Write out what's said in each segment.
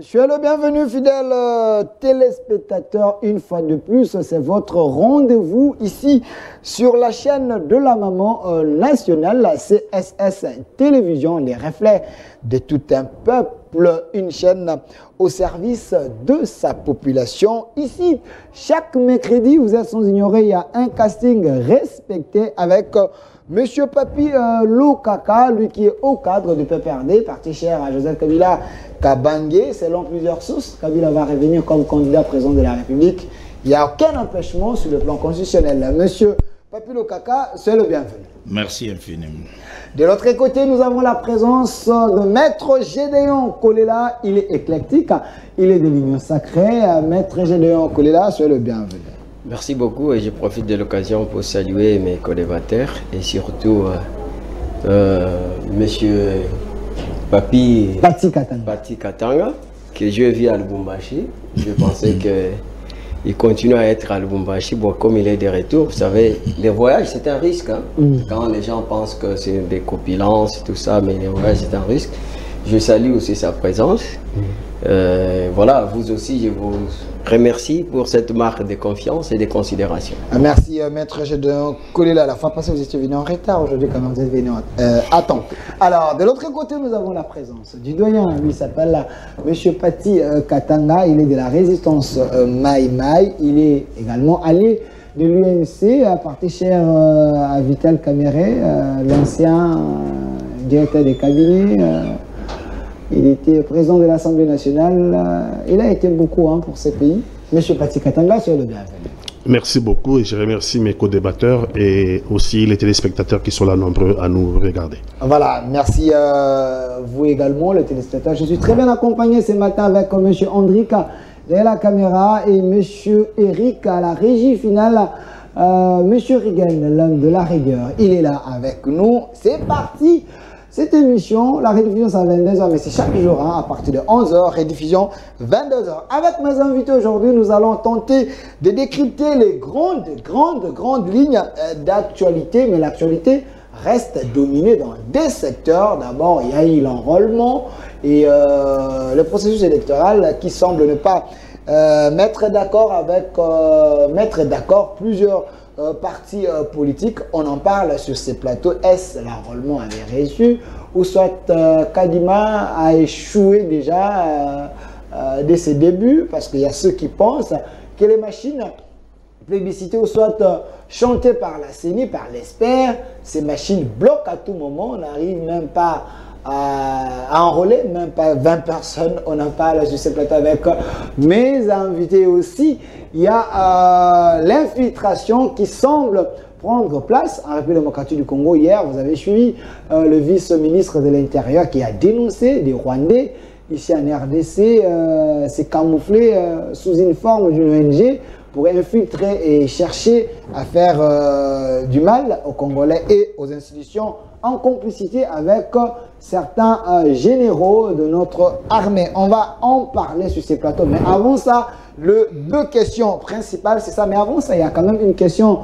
Soyez le bienvenu, fidèles téléspectateurs. Une fois de plus, c'est votre rendez-vous ici sur la chaîne de la maman nationale, la CSS Télévision, les reflets de tout un peuple, une chaîne au service de sa population. Ici, chaque mercredi, vous êtes sans ignorer, il y a un casting respecté avec Monsieur Papi Lokaka, lui qui est au cadre du PPRD, parti cher à Joseph Kabila Kabange. Selon plusieurs sources, Kabila va revenir comme candidat président de la République. Il n'y a aucun empêchement sur le plan constitutionnel. Monsieur Papi Lokaka, c'est le bienvenu. Merci infiniment. De l'autre côté, nous avons la présence de Maître Gédéon Kolela. Il est éclectique, il est de l'Union sacrée. Maître Gédéon Kolela, c'est le bienvenu. Merci beaucoup et je profite de l'occasion pour saluer mes collaborateurs et surtout Monsieur Papi Katanga, que je vis à Lubumbashi. Je pensais qu'il continue à être à Lubumbashi. Bon, comme il est de retour, vous savez, les voyages c'est un risque. Hein? Quand les gens pensent que c'est des copilances et tout ça, mais les voyages c'est un risque. Je salue aussi sa présence. Voilà, vous aussi, je vous remercie pour cette marque de confiance et de considération. Merci, Maître Gédéon Kolela. La fois passée, vous étiez venu en retard. Aujourd'hui, quand même, vous êtes venu à temps. Alors, de l'autre côté, nous avons la présence du doyen. Lui s'appelle Monsieur Papi Katanga. Il est de la résistance Maï Maï. Il est également allié de l'UNC, parti cher à Vital Kamere, l'ancien directeur des cabinets. Il était président de l'Assemblée nationale. Il a été beaucoup pour ce pays. Monsieur Papi Katanga, soyez le bienvenu. Merci beaucoup et je remercie mes co-débatteurs et aussi les téléspectateurs qui sont là nombreux à nous regarder. Voilà, merci vous également, les téléspectateurs. Je suis très bien accompagné ce matin avec monsieur Andrika derrière la caméra et monsieur Eric à la régie finale. Monsieur Rigen, l'homme de la rigueur, il est là avec nous. C'est parti. Cette émission, la rediffusion c'est à 22h, mais c'est chaque jour à partir de 11h, rediffusion 22h. Avec mes invités aujourd'hui, nous allons tenter de décrypter les grandes lignes d'actualité, mais l'actualité reste dominée dans des secteurs. D'abord, il y a eu l'enrôlement et le processus électoral qui semble ne pas mettre d'accord plusieurs partis politiques. On en parle sur ces plateaux. Est-ce l'enrôlement avait réussi ou soit Kadima a échoué déjà dès ses débuts, parce qu'il y a ceux qui pensent que les machines plébiscitées ou soit chantées par la CENI, par l'ESPER, ces machines bloquent à tout moment. On n'arrive même pas à enrôler, même pas 20 personnes. On en parle sur ces plateaux avec mes invités aussi. Il y a l'infiltration qui semble prendre place en République démocratique du Congo. Hier, vous avez suivi le vice-ministre de l'Intérieur qui a dénoncé des Rwandais ici en RDC, s'est camouflé sous une forme d'une ONG pour infiltrer et chercher à faire du mal aux Congolais et aux institutions en complicité avec certains généraux de notre armée. On va en parler sur ces plateaux, mais avant ça, deux questions principales, c'est ça. Mais avant ça, il y a quand même une question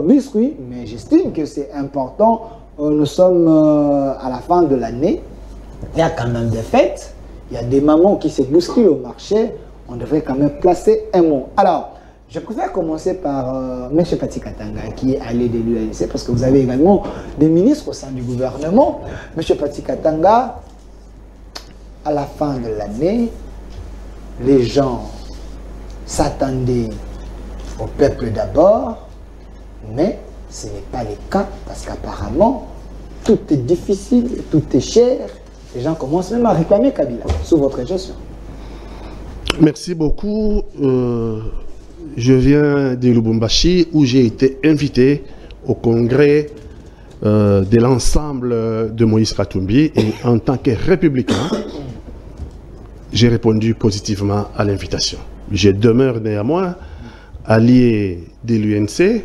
biscuit, mais j'estime que c'est important. Nous sommes à la fin de l'année, il y a quand même des fêtes, il y a des mamans qui se bousculent au marché, on devrait quand même placer un mot. Alors, je préfère commencer par M. Papi Katanga, qui est allé de l'UNC, parce que vous avez également des ministres au sein du gouvernement. M. Papi Katanga, à la fin de l'année, les gens s'attendaient au peuple d'abord, mais ce n'est pas le cas, parce qu'apparemment, tout est difficile, tout est cher. Les gens commencent même à réclamer Kabila, sous votre gestion. Merci beaucoup. Je viens de Lubumbashi où j'ai été invité au congrès de l'ensemble de Moïse Katumbi et en tant que républicain, j'ai répondu positivement à l'invitation. Je demeure néanmoins allié de l'UNC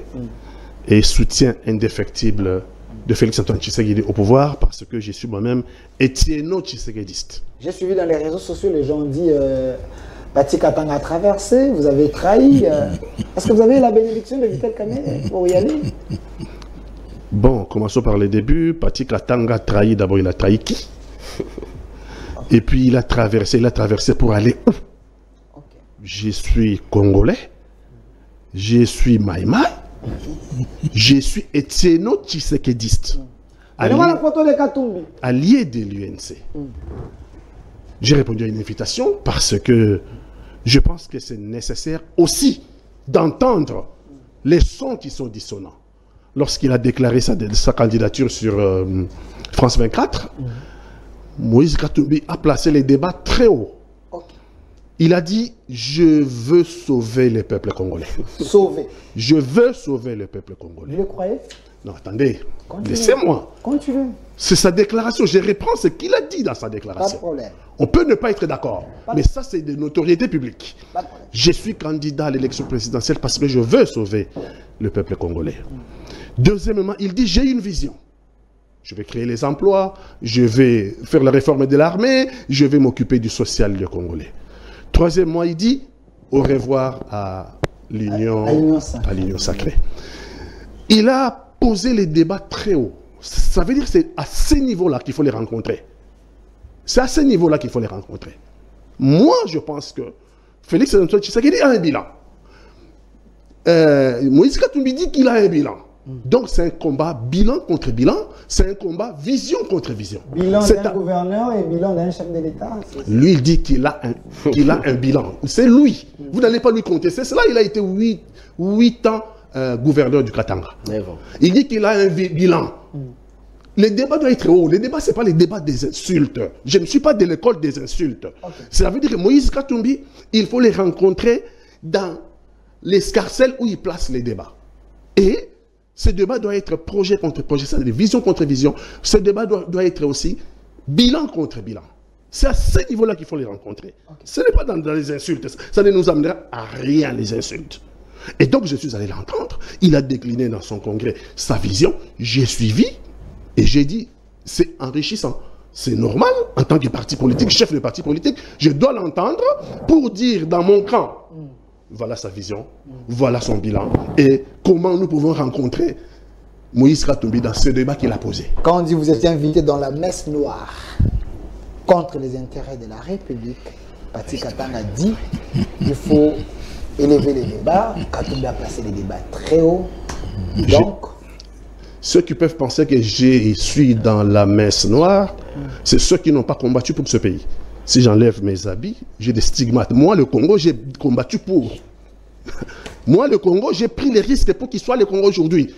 et soutien indéfectible de Félix-Antoine Tshisekedi au pouvoir parce que je suis moi-même étiéno-tshisekediste. J'ai suivi dans les réseaux sociaux, les gens ont dit Papi Katanga a traversé, vous avez trahi. Est-ce que vous avez la bénédiction de Vital Kamere pour y aller? Bon, commençons par les débuts. Papi Katanga a trahi, d'abord il a trahi qui? Et puis il a traversé pour aller où? Je suis congolais, je suis Maïmaï, je suis Etieno Tshisekediste, allié de l'UNC. J'ai répondu à une invitation parce que je pense que c'est nécessaire aussi d'entendre les sons qui sont dissonants. Lorsqu'il a déclaré sa candidature sur France 24, Moïse Katumbi a placé les débats très haut. Il a dit, je veux sauver le peuple congolais. Sauver. Je veux sauver le peuple congolais. Vous le croyez? Non, attendez, laissez-moi. Continue. C'est sa déclaration, je reprends ce qu'il a dit dans sa déclaration. Pas de problème. On peut ne pas être d'accord, mais ça c'est de notoriété publique. Je suis candidat à l'élection présidentielle parce que je veux sauver le peuple congolais. Deuxièmement, il dit, j'ai une vision. Je vais créer les emplois, je vais faire la réforme de l'armée, je vais m'occuper du social du Congolais. Troisièmement, il dit, au revoir à l'union sacrée. Il a posé les débats très haut. Ça veut dire que c'est à ce niveau-là qu'il faut les rencontrer. C'est à ce niveau-là qu'il faut les rencontrer. Moi, je pense que Félix Antoine Tshisekedi a un bilan. Moïse Katumbi dit qu'il a un bilan. Donc c'est un combat bilan contre bilan, c'est un combat vision contre vision. Bilan d'un gouverneur et bilan d'un chef de l'État. Lui, il dit qu'il a un bilan. C'est lui. Vous n'allez pas lui contester. C'est là il a été 8 ans gouverneur du Katanga. Il dit qu'il a un bilan. Les débats doivent être hauts. Les débats, ce n'est pas les débats des insultes. Je ne suis pas de l'école des insultes. Ça veut dire que Moïse Katumbi, il faut les rencontrer dans l'escarcelle où il place les débats. Et ce débat doit être projet contre projet, c'est-à-dire vision contre vision. Ce débat doit être aussi bilan contre bilan. C'est à ce niveau-là qu'il faut les rencontrer. Ce n'est pas dans les insultes. Ça ne nous amènera à rien, les insultes. Et donc, je suis allé l'entendre. Il a décliné dans son congrès sa vision. J'ai suivi et j'ai dit, c'est enrichissant. C'est normal, en tant que parti politique, chef de parti politique, je dois l'entendre pour dire dans mon camp, voilà sa vision, voilà son bilan, et comment nous pouvons rencontrer Moïse Katumbi dans ce débat qu'il a posé. Quand on dit que vous étiez invité dans la messe noire contre les intérêts de la République, Pati Katanga dit qu'il faut élever les débats. Katumbi a placé les débats très haut. Donc, ceux qui peuvent penser que je suis dans la messe noire, c'est ceux qui n'ont pas combattu pour ce pays. Si j'enlève mes habits, j'ai des stigmates. Moi, le Congo, j'ai combattu pour. Moi, le Congo, j'ai pris les risques pour qu'il soit le Congo aujourd'hui.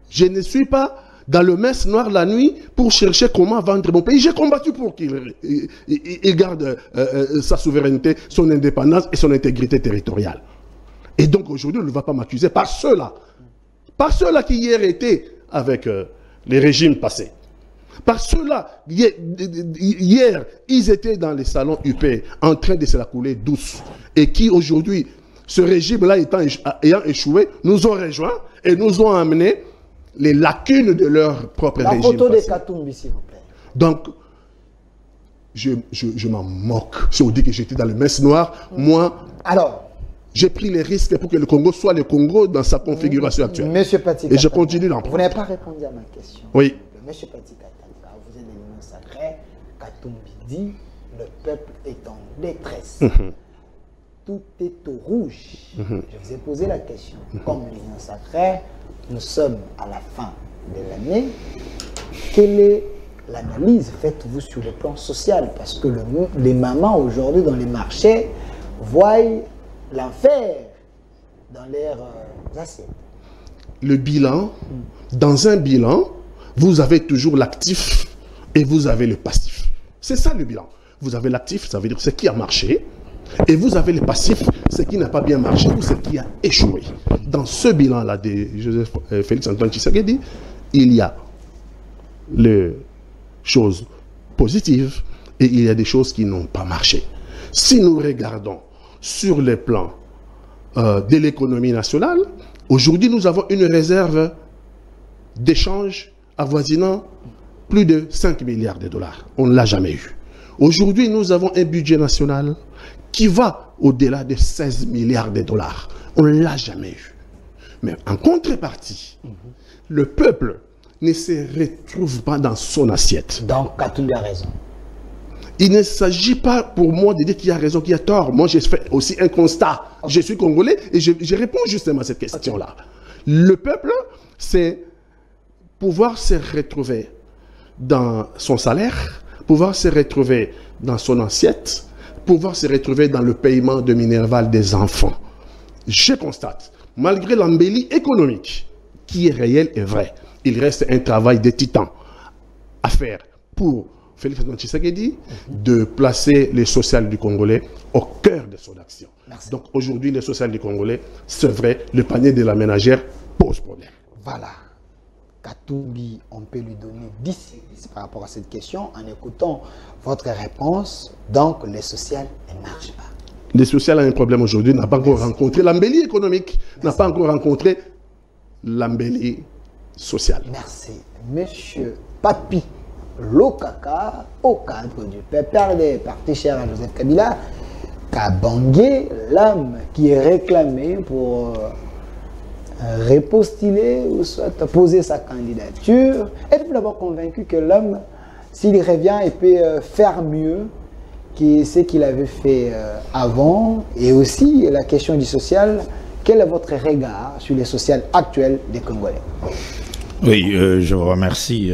Je ne suis pas dans le messe noire la nuit pour chercher comment vendre mon pays. J'ai combattu pour qu'il garde sa souveraineté, son indépendance et son intégrité territoriale. Et donc aujourd'hui, on ne va pas m'accuser par ceux-là. Par ceux-là qui hier étaient avec les régimes passés. Par ceux-là, hier, ils étaient dans les salons UP en train de se la couler douce. Et qui aujourd'hui, ce régime-là ayant échoué, nous ont rejoints et nous ont amené les lacunes de leur propre régime. La photo de Katumbi, s'il vous plaît. Donc, je m'en moque. Si on dit que j'étais dans le messe noire, moi, j'ai pris les risques pour que le Congo soit le Congo dans sa configuration actuelle. Monsieur Pati et je continue d'en prendre. Vous n'avez pas répondu à ma question. Oui. Monsieur Pati Katanga, vous êtes de l'Union sacrée. Katumbi dit, le peuple est en détresse. Tout est au rouge. Je vous ai posé la question. Comme l'Union sacrée, nous sommes à la fin de l'année. Quelle est l'analyse faites-vous sur le plan social? Parce que les mamans aujourd'hui dans les marchés voient l'enfer dans leurs assiettes. Le bilan, dans un bilan, vous avez toujours l'actif et vous avez le passif. C'est ça le bilan. Vous avez l'actif, ça veut dire ce qui a marché, et vous avez le passif, ce qui n'a pas bien marché ou ce qui a échoué. Dans ce bilan-là de Félix Antoine Tshisekedi, il y a les choses positives et il y a des choses qui n'ont pas marché. Si nous regardons sur le plan de l'économie nationale, aujourd'hui nous avons une réserve d'échange avoisinant plus de 5 milliards de dollars. On ne l'a jamais eu. Aujourd'hui nous avons un budget national qui va au-delà de 16 milliards de dollars. On ne l'a jamais eu. Mais en contrepartie, le peuple ne se retrouve pas dans son assiette. Donc Katumbi a raison. Il ne s'agit pas pour moi de dire qu'il y a raison, qu'il y a tort. Moi, j'ai fait aussi un constat. Je suis congolais et je réponds justement à cette question-là. Le peuple, c'est pouvoir se retrouver dans son salaire, pouvoir se retrouver dans son assiette, pouvoir se retrouver dans le paiement de Minerval des enfants. Je constate, malgré l'embellie économique qui est réelle et vraie, il reste un travail de titan à faire pour Félix Antoine Tshisekedi de placer les social du Congolais au cœur de son action. Merci. Donc aujourd'hui, les social du Congolais, c'est vrai, le panier de la ménagère pose problème. Voilà. Katumbi, on peut lui donner 10 par rapport à cette question en écoutant votre réponse. Donc, les sociales ne marchent pas. Les sociales ont un problème aujourd'hui, n'a pas encore rencontré l'embellie économique, n'a pas encore rencontré l'embellie sociale. Merci. Monsieur Papi Lokaka, au cadre du PPRD, parti cher à Joseph Kabila, Kabangué, l'âme qui est réclamée pour repostuler ou soit poser sa candidature. Êtes-vous d'abord convaincu que l'homme, s'il revient, il peut faire mieux que ce qu'il avait fait avant? Et aussi, la question du social, quel est votre regard sur les sociales actuelles des Congolais? Oui, je vous remercie.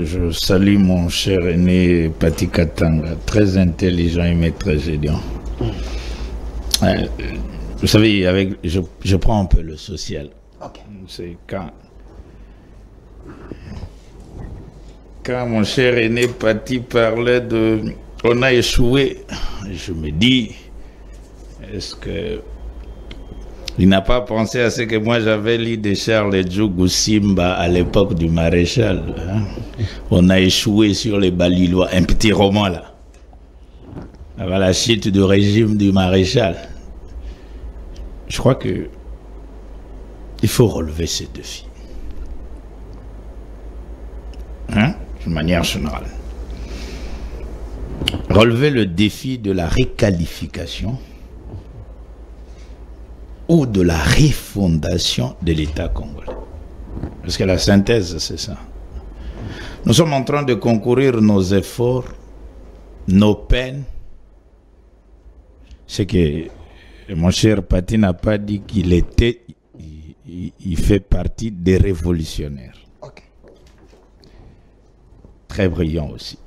Je salue mon cher aîné Pati Katanga, très intelligent et maître Gédéon. Vous savez, je prends un peu le social. Okay. C'est quand mon cher aîné Pati parlait de on a échoué, je me dis, est-ce que il n'a pas pensé à ce que moi j'avais lu de Charles Djougou Simba à l'époque du maréchal, hein? On a échoué sur les Balilois, un petit roman là, avant la chute du régime du maréchal. Je crois que il faut relever ces défis, hein, de manière générale. Relever le défi de la requalification ou de la refondation de l'État congolais. Parce que la synthèse, c'est ça. Nous sommes en train de concourir nos efforts, nos peines. C'est que mon cher Pati n'a pas dit qu'il était... Il fait partie des révolutionnaires. Okay. Très brillant aussi.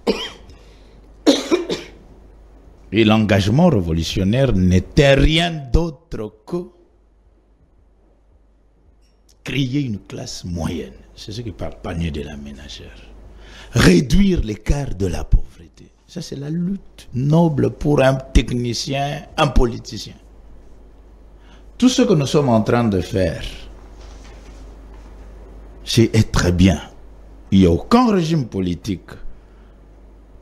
Et l'engagement révolutionnaire n'était rien d'autre que créer une classe moyenne. C'est ce qui parle panier de la ménagère. Réduire l'écart de la pauvreté. Ça, c'est la lutte noble pour un technicien, un politicien. Tout ce que nous sommes en train de faire, c'est être bien. Il n'y a aucun régime politique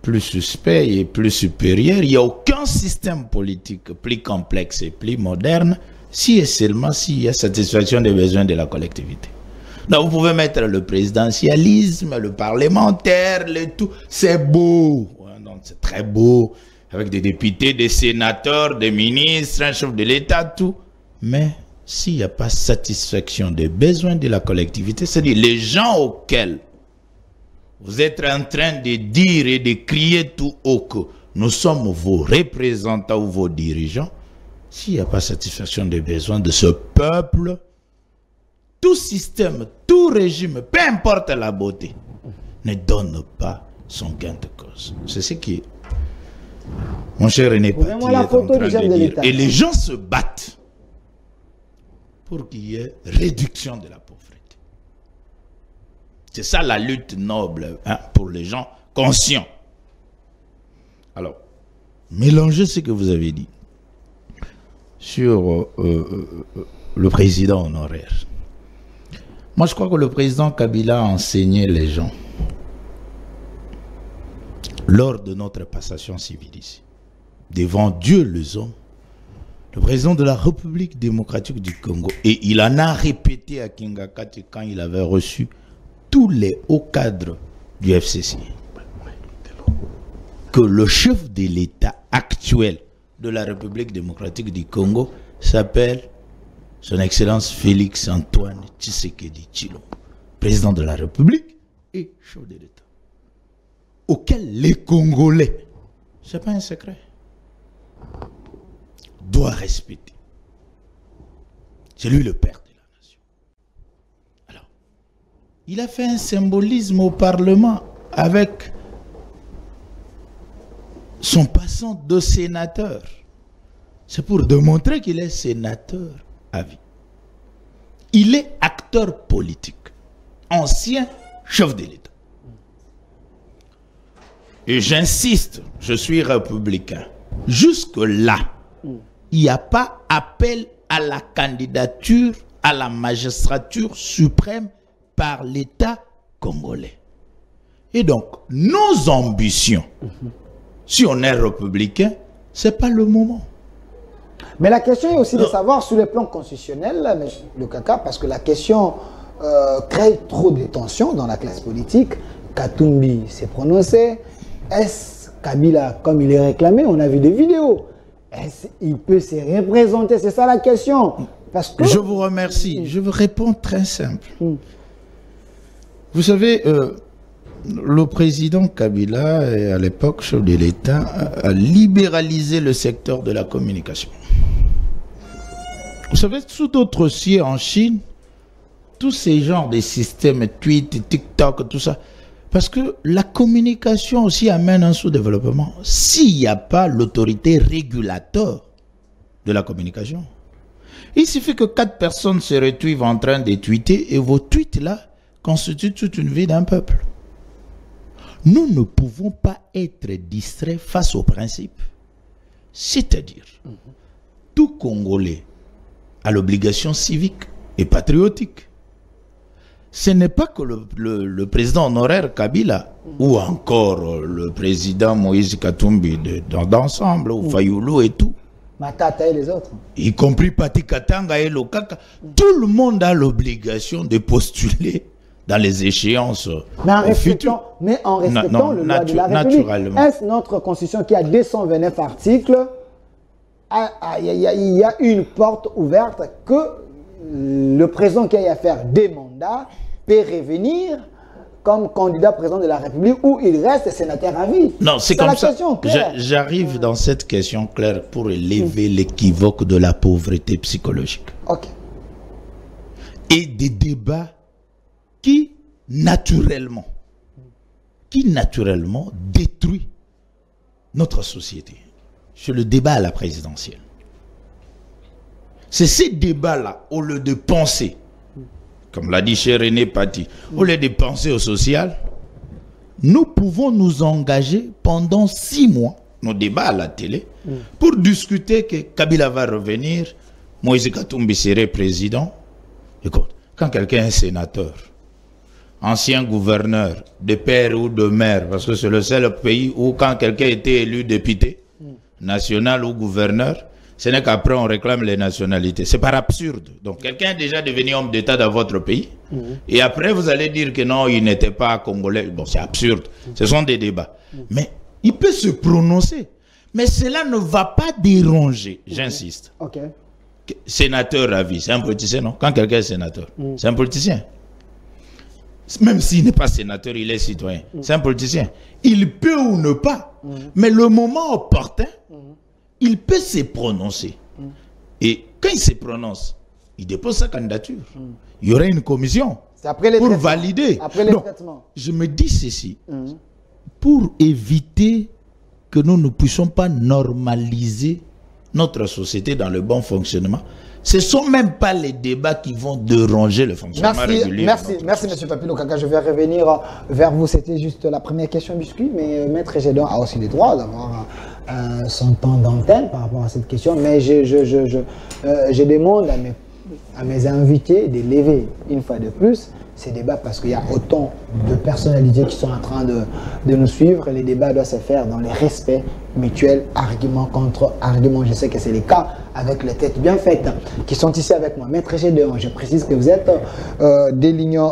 plus suspect et plus supérieur. Il n'y a aucun système politique plus complexe et plus moderne si et seulement s'il y a satisfaction des besoins de la collectivité. Donc vous pouvez mettre le présidentialisme, le parlementaire, le tout. C'est beau. C'est très beau. Avec des députés, des sénateurs, des ministres, un chef de l'État, tout. Mais s'il n'y a pas satisfaction des besoins de la collectivité, c'est-à-dire les gens auxquels vous êtes en train de dire et de crier tout haut que nous sommes vos représentants ou vos dirigeants, s'il n'y a pas satisfaction des besoins de ce peuple, tout système, tout régime, peu importe la beauté, ne donne pas son gain de cause. C'est ce qui est. Mon cher René Pati est en train de dire. Et les gens se battent pour qu'il y ait réduction de la pauvreté. C'est ça la lutte noble, hein, pour les gens conscients. Alors, mélangez ce que vous avez dit sur le président honoraire. Moi, je crois que le président Kabila a enseigné les gens lors de notre passation civile ici, devant Dieu les hommes, le président de la République démocratique du Congo, et il en a répété à Kingakati quand il avait reçu tous les hauts cadres du FCC, que le chef de l'État actuel de la République démocratique du Congo s'appelle Son Excellence Félix Antoine Tshisekedi Tshilombo, président de la République et chef de l'État, auquel les Congolais Ce n'est pas un secret. Doit respecter. C'est lui le père de la nation. Alors, il a fait un symbolisme au Parlement avec son passant de sénateur. C'est pour démontrer qu'il est sénateur à vie. Il est acteur politique, ancien chef de l'État. Et j'insiste, je suis républicain. Jusque-là, il n'y a pas appel à la candidature à la magistrature suprême par l'État congolais. Et donc, nos ambitions, si on est républicain, ce n'est pas le moment. Mais la question est aussi de savoir sur le plan constitutionnel, le Kaka, parce que la question crée trop de tensions dans la classe politique. Katumbi s'est prononcé. Est-ce Kabila, comme il est réclamé, on a vu des vidéos, est-ce qu'il peut se représenter? C'est ça la question. Parce que... Je vous remercie. Je vous réponds très simple. Vous savez, le président Kabila, à l'époque, chef de l'État, a libéralisé le secteur de la communication. Vous savez, sous d'autres cieux en Chine, tous ces genres de systèmes, tweet, TikTok, tout ça, parce que la communication aussi amène un sous-développement. S'il n'y a pas l'autorité régulateur de la communication, il suffit que 4 personnes se retrouvent en train de tweeter et vos tweets là constituent toute une vie d'un peuple. Nous ne pouvons pas être distraits face au principe. C'est-à-dire, tout Congolais a l'obligation civique et patriotique. Ce n'est pas que le président honoraire Kabila ou encore le président Moïse Katumbi d'ensemble, ou Fayoulou et tout. Matata et les autres. Y compris Pati Katanga et Lokaka. Tout le monde a l'obligation de postuler dans les échéances futures. Mais en respectant le loi de la République. Est-ce notre constitution qui a 229 articles, il y a une porte ouverte que le président qui a à faire des mandats peut revenir comme candidat président de la République ou il reste sénateur à vie? Non, c'est comme ça. J'arrive dans cette question claire pour élever l'équivoque de la pauvreté psychologique. Ok. Et des débats qui naturellement détruit notre société. C'est le débat à la présidentielle. C'est ces débats-là, au lieu de penser, comme l'a dit cher René Pati, au lieu de penser au social, nous pouvons nous engager pendant 6 mois, nos débats à la télé, pour discuter que Kabila va revenir, Moïse Katumbi serait président. Écoute, quand quelqu'un est sénateur, ancien gouverneur, de père ou de mère, parce que c'est le seul pays où quand quelqu'un était élu député, national ou gouverneur, ce n'est qu'après on réclame les nationalités. C'est par absurde. Donc quelqu'un est déjà devenu homme d'État dans votre pays, et après vous allez dire que non, il n'était pas congolais. Bon, c'est absurde. Ce sont des débats. Mais il peut se prononcer. Mais cela ne va pas déranger, j'insiste. Sénateur à vie, c'est un politicien, non? Quand quelqu'un est sénateur, c'est un politicien. Même s'il n'est pas sénateur, il est citoyen. C'est un politicien. Il peut ou ne pas. Mais le moment opportun, il peut se prononcer. Et quand il se prononce, il dépose sa candidature. Il y aurait une commission pour valider. Donc, je me dis ceci. Pour éviter que nous ne puissions pas normaliser notre société dans le bon fonctionnement, ce ne sont même pas les débats qui vont déranger le fonctionnement régulier. Merci, M. Papilo Kaka. Je vais revenir vers vous. C'était juste la première question, Biscuit. Mais Maître Gédon a aussi le droit d'avoir son temps d'antenne par rapport à cette question. Mais je demande à mes invités de lever une fois de plus ces débats parce qu'il y a autant de personnalités qui sont en train de nous suivre. Les débats doivent se faire dans le respect mutuel, argument contre argument. Je sais que c'est le cas avec les têtes bien faites qui sont ici avec moi. Maître Gédéon, je précise que vous êtes des lignes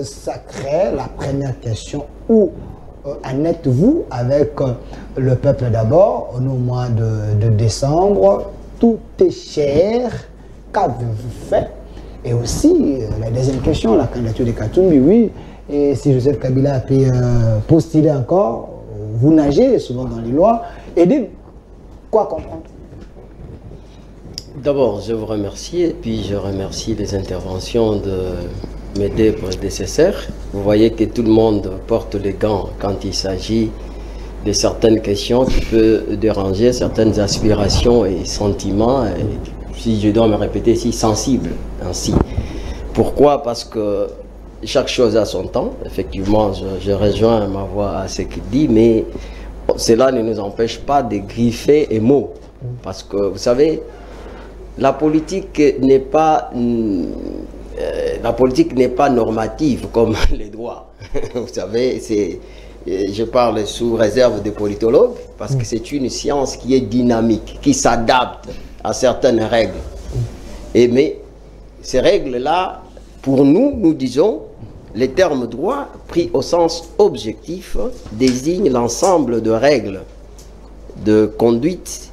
sacrées. La première question, où en êtes-vous avec le peuple d'abord au mois de décembre? Tout est cher. Qu'avez-vous fait? Et aussi, la deuxième question, la candidature de Katumbi, oui. Et si Joseph Kabila a pu postuler encore, vous nagez souvent dans les lois. Edith, quoi comprendre? D'abord, je vous remercie et puis je remercie les interventions de mes deux prédécesseurs. Vous voyez que tout le monde porte les gants quand il s'agit de certaines questions qui peuvent déranger certaines aspirations et sentiments, et, si je dois me répéter ici, sensibles ainsi. Pourquoi? Parce que chaque chose a son temps. Effectivement, je rejoins ma voix à ce qu'il dit, mais cela ne nous empêche pas de griffer les mots. Parce que, vous savez, la politique n'est pas normative comme les droits. Vous savez, je parle sous réserve des politologues, parce que c'est une science qui est dynamique, qui s'adapte à certaines règles. Mais ces règles-là, pour nous, nous disons, les termes droit, pris au sens objectif, désignent l'ensemble de règles de conduite.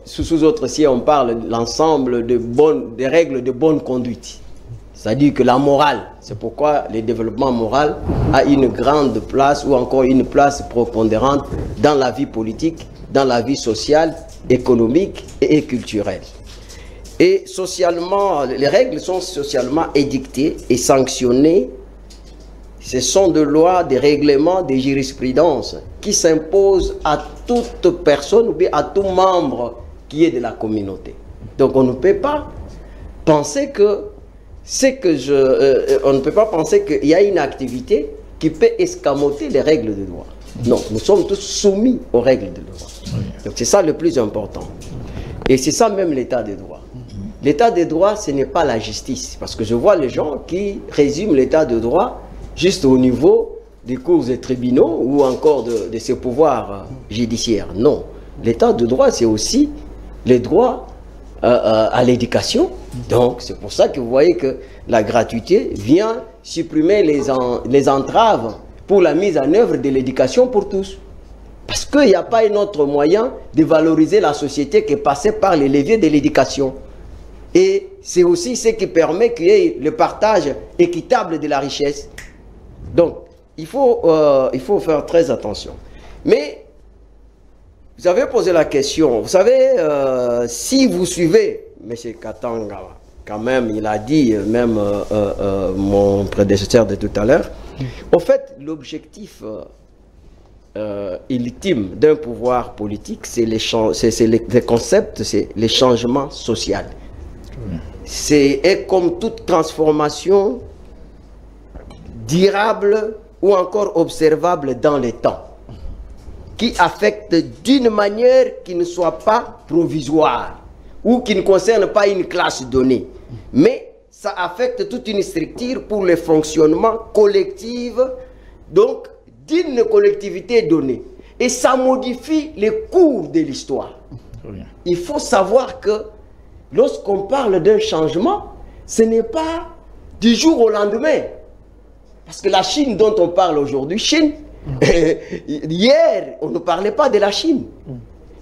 Sous autres si on parle de l'ensemble des règles de bonne conduite. C'est-à-dire que la morale, c'est pourquoi le développement moral a une grande place ou encore une place prépondérante dans la vie politique, dans la vie sociale, économique et culturelle. Et socialement, les règles sont socialement édictées et sanctionnées. Ce sont des lois, des règlements, des jurisprudences qui s'imposent à toute personne ou bien à tout membre qui est de la communauté. Donc on ne peut pas penser que on ne peut pas penser qu'il y a une activité qui peut escamoter les règles de droit. Non, nous sommes tous soumis aux règles de droit. Donc c'est ça le plus important. Et c'est ça même l'état de droit. L'état de droit, ce n'est pas la justice. Parce que je vois les gens qui résument l'état de droit juste au niveau des cours et tribunaux ou encore de ses pouvoirs judiciaires. Non. L'état de droit, c'est aussi les droits à l'éducation. Donc, c'est pour ça que vous voyez que la gratuité vient supprimer les entraves pour la mise en œuvre de l'éducation pour tous. Parce qu'il n'y a pas un autre moyen de valoriser la société que passer par les leviers de l'éducation. Et c'est aussi ce qui permet qu'il y ait le partage équitable de la richesse. Donc, il faut faire très attention. Mais, vous avez posé la question, vous savez, si vous suivez, M. Katanga, quand même, il a dit, même mon prédécesseur de tout à l'heure, au fait, l'objectif ultime d'un pouvoir politique, c'est les concepts, c'est les changements sociaux. C'est comme toute transformation durable ou encore observable dans le temps, qui affecte d'une manière qui ne soit pas provisoire ou qui ne concerne pas une classe donnée, mais ça affecte toute une structure pour le fonctionnement collectif, donc d'une collectivité donnée. Et ça modifie les cours de l'histoire. Il faut savoir que lorsqu'on parle d'un changement, ce n'est pas du jour au lendemain. Parce que la Chine dont on parle aujourd'hui, hier, on ne parlait pas de la Chine.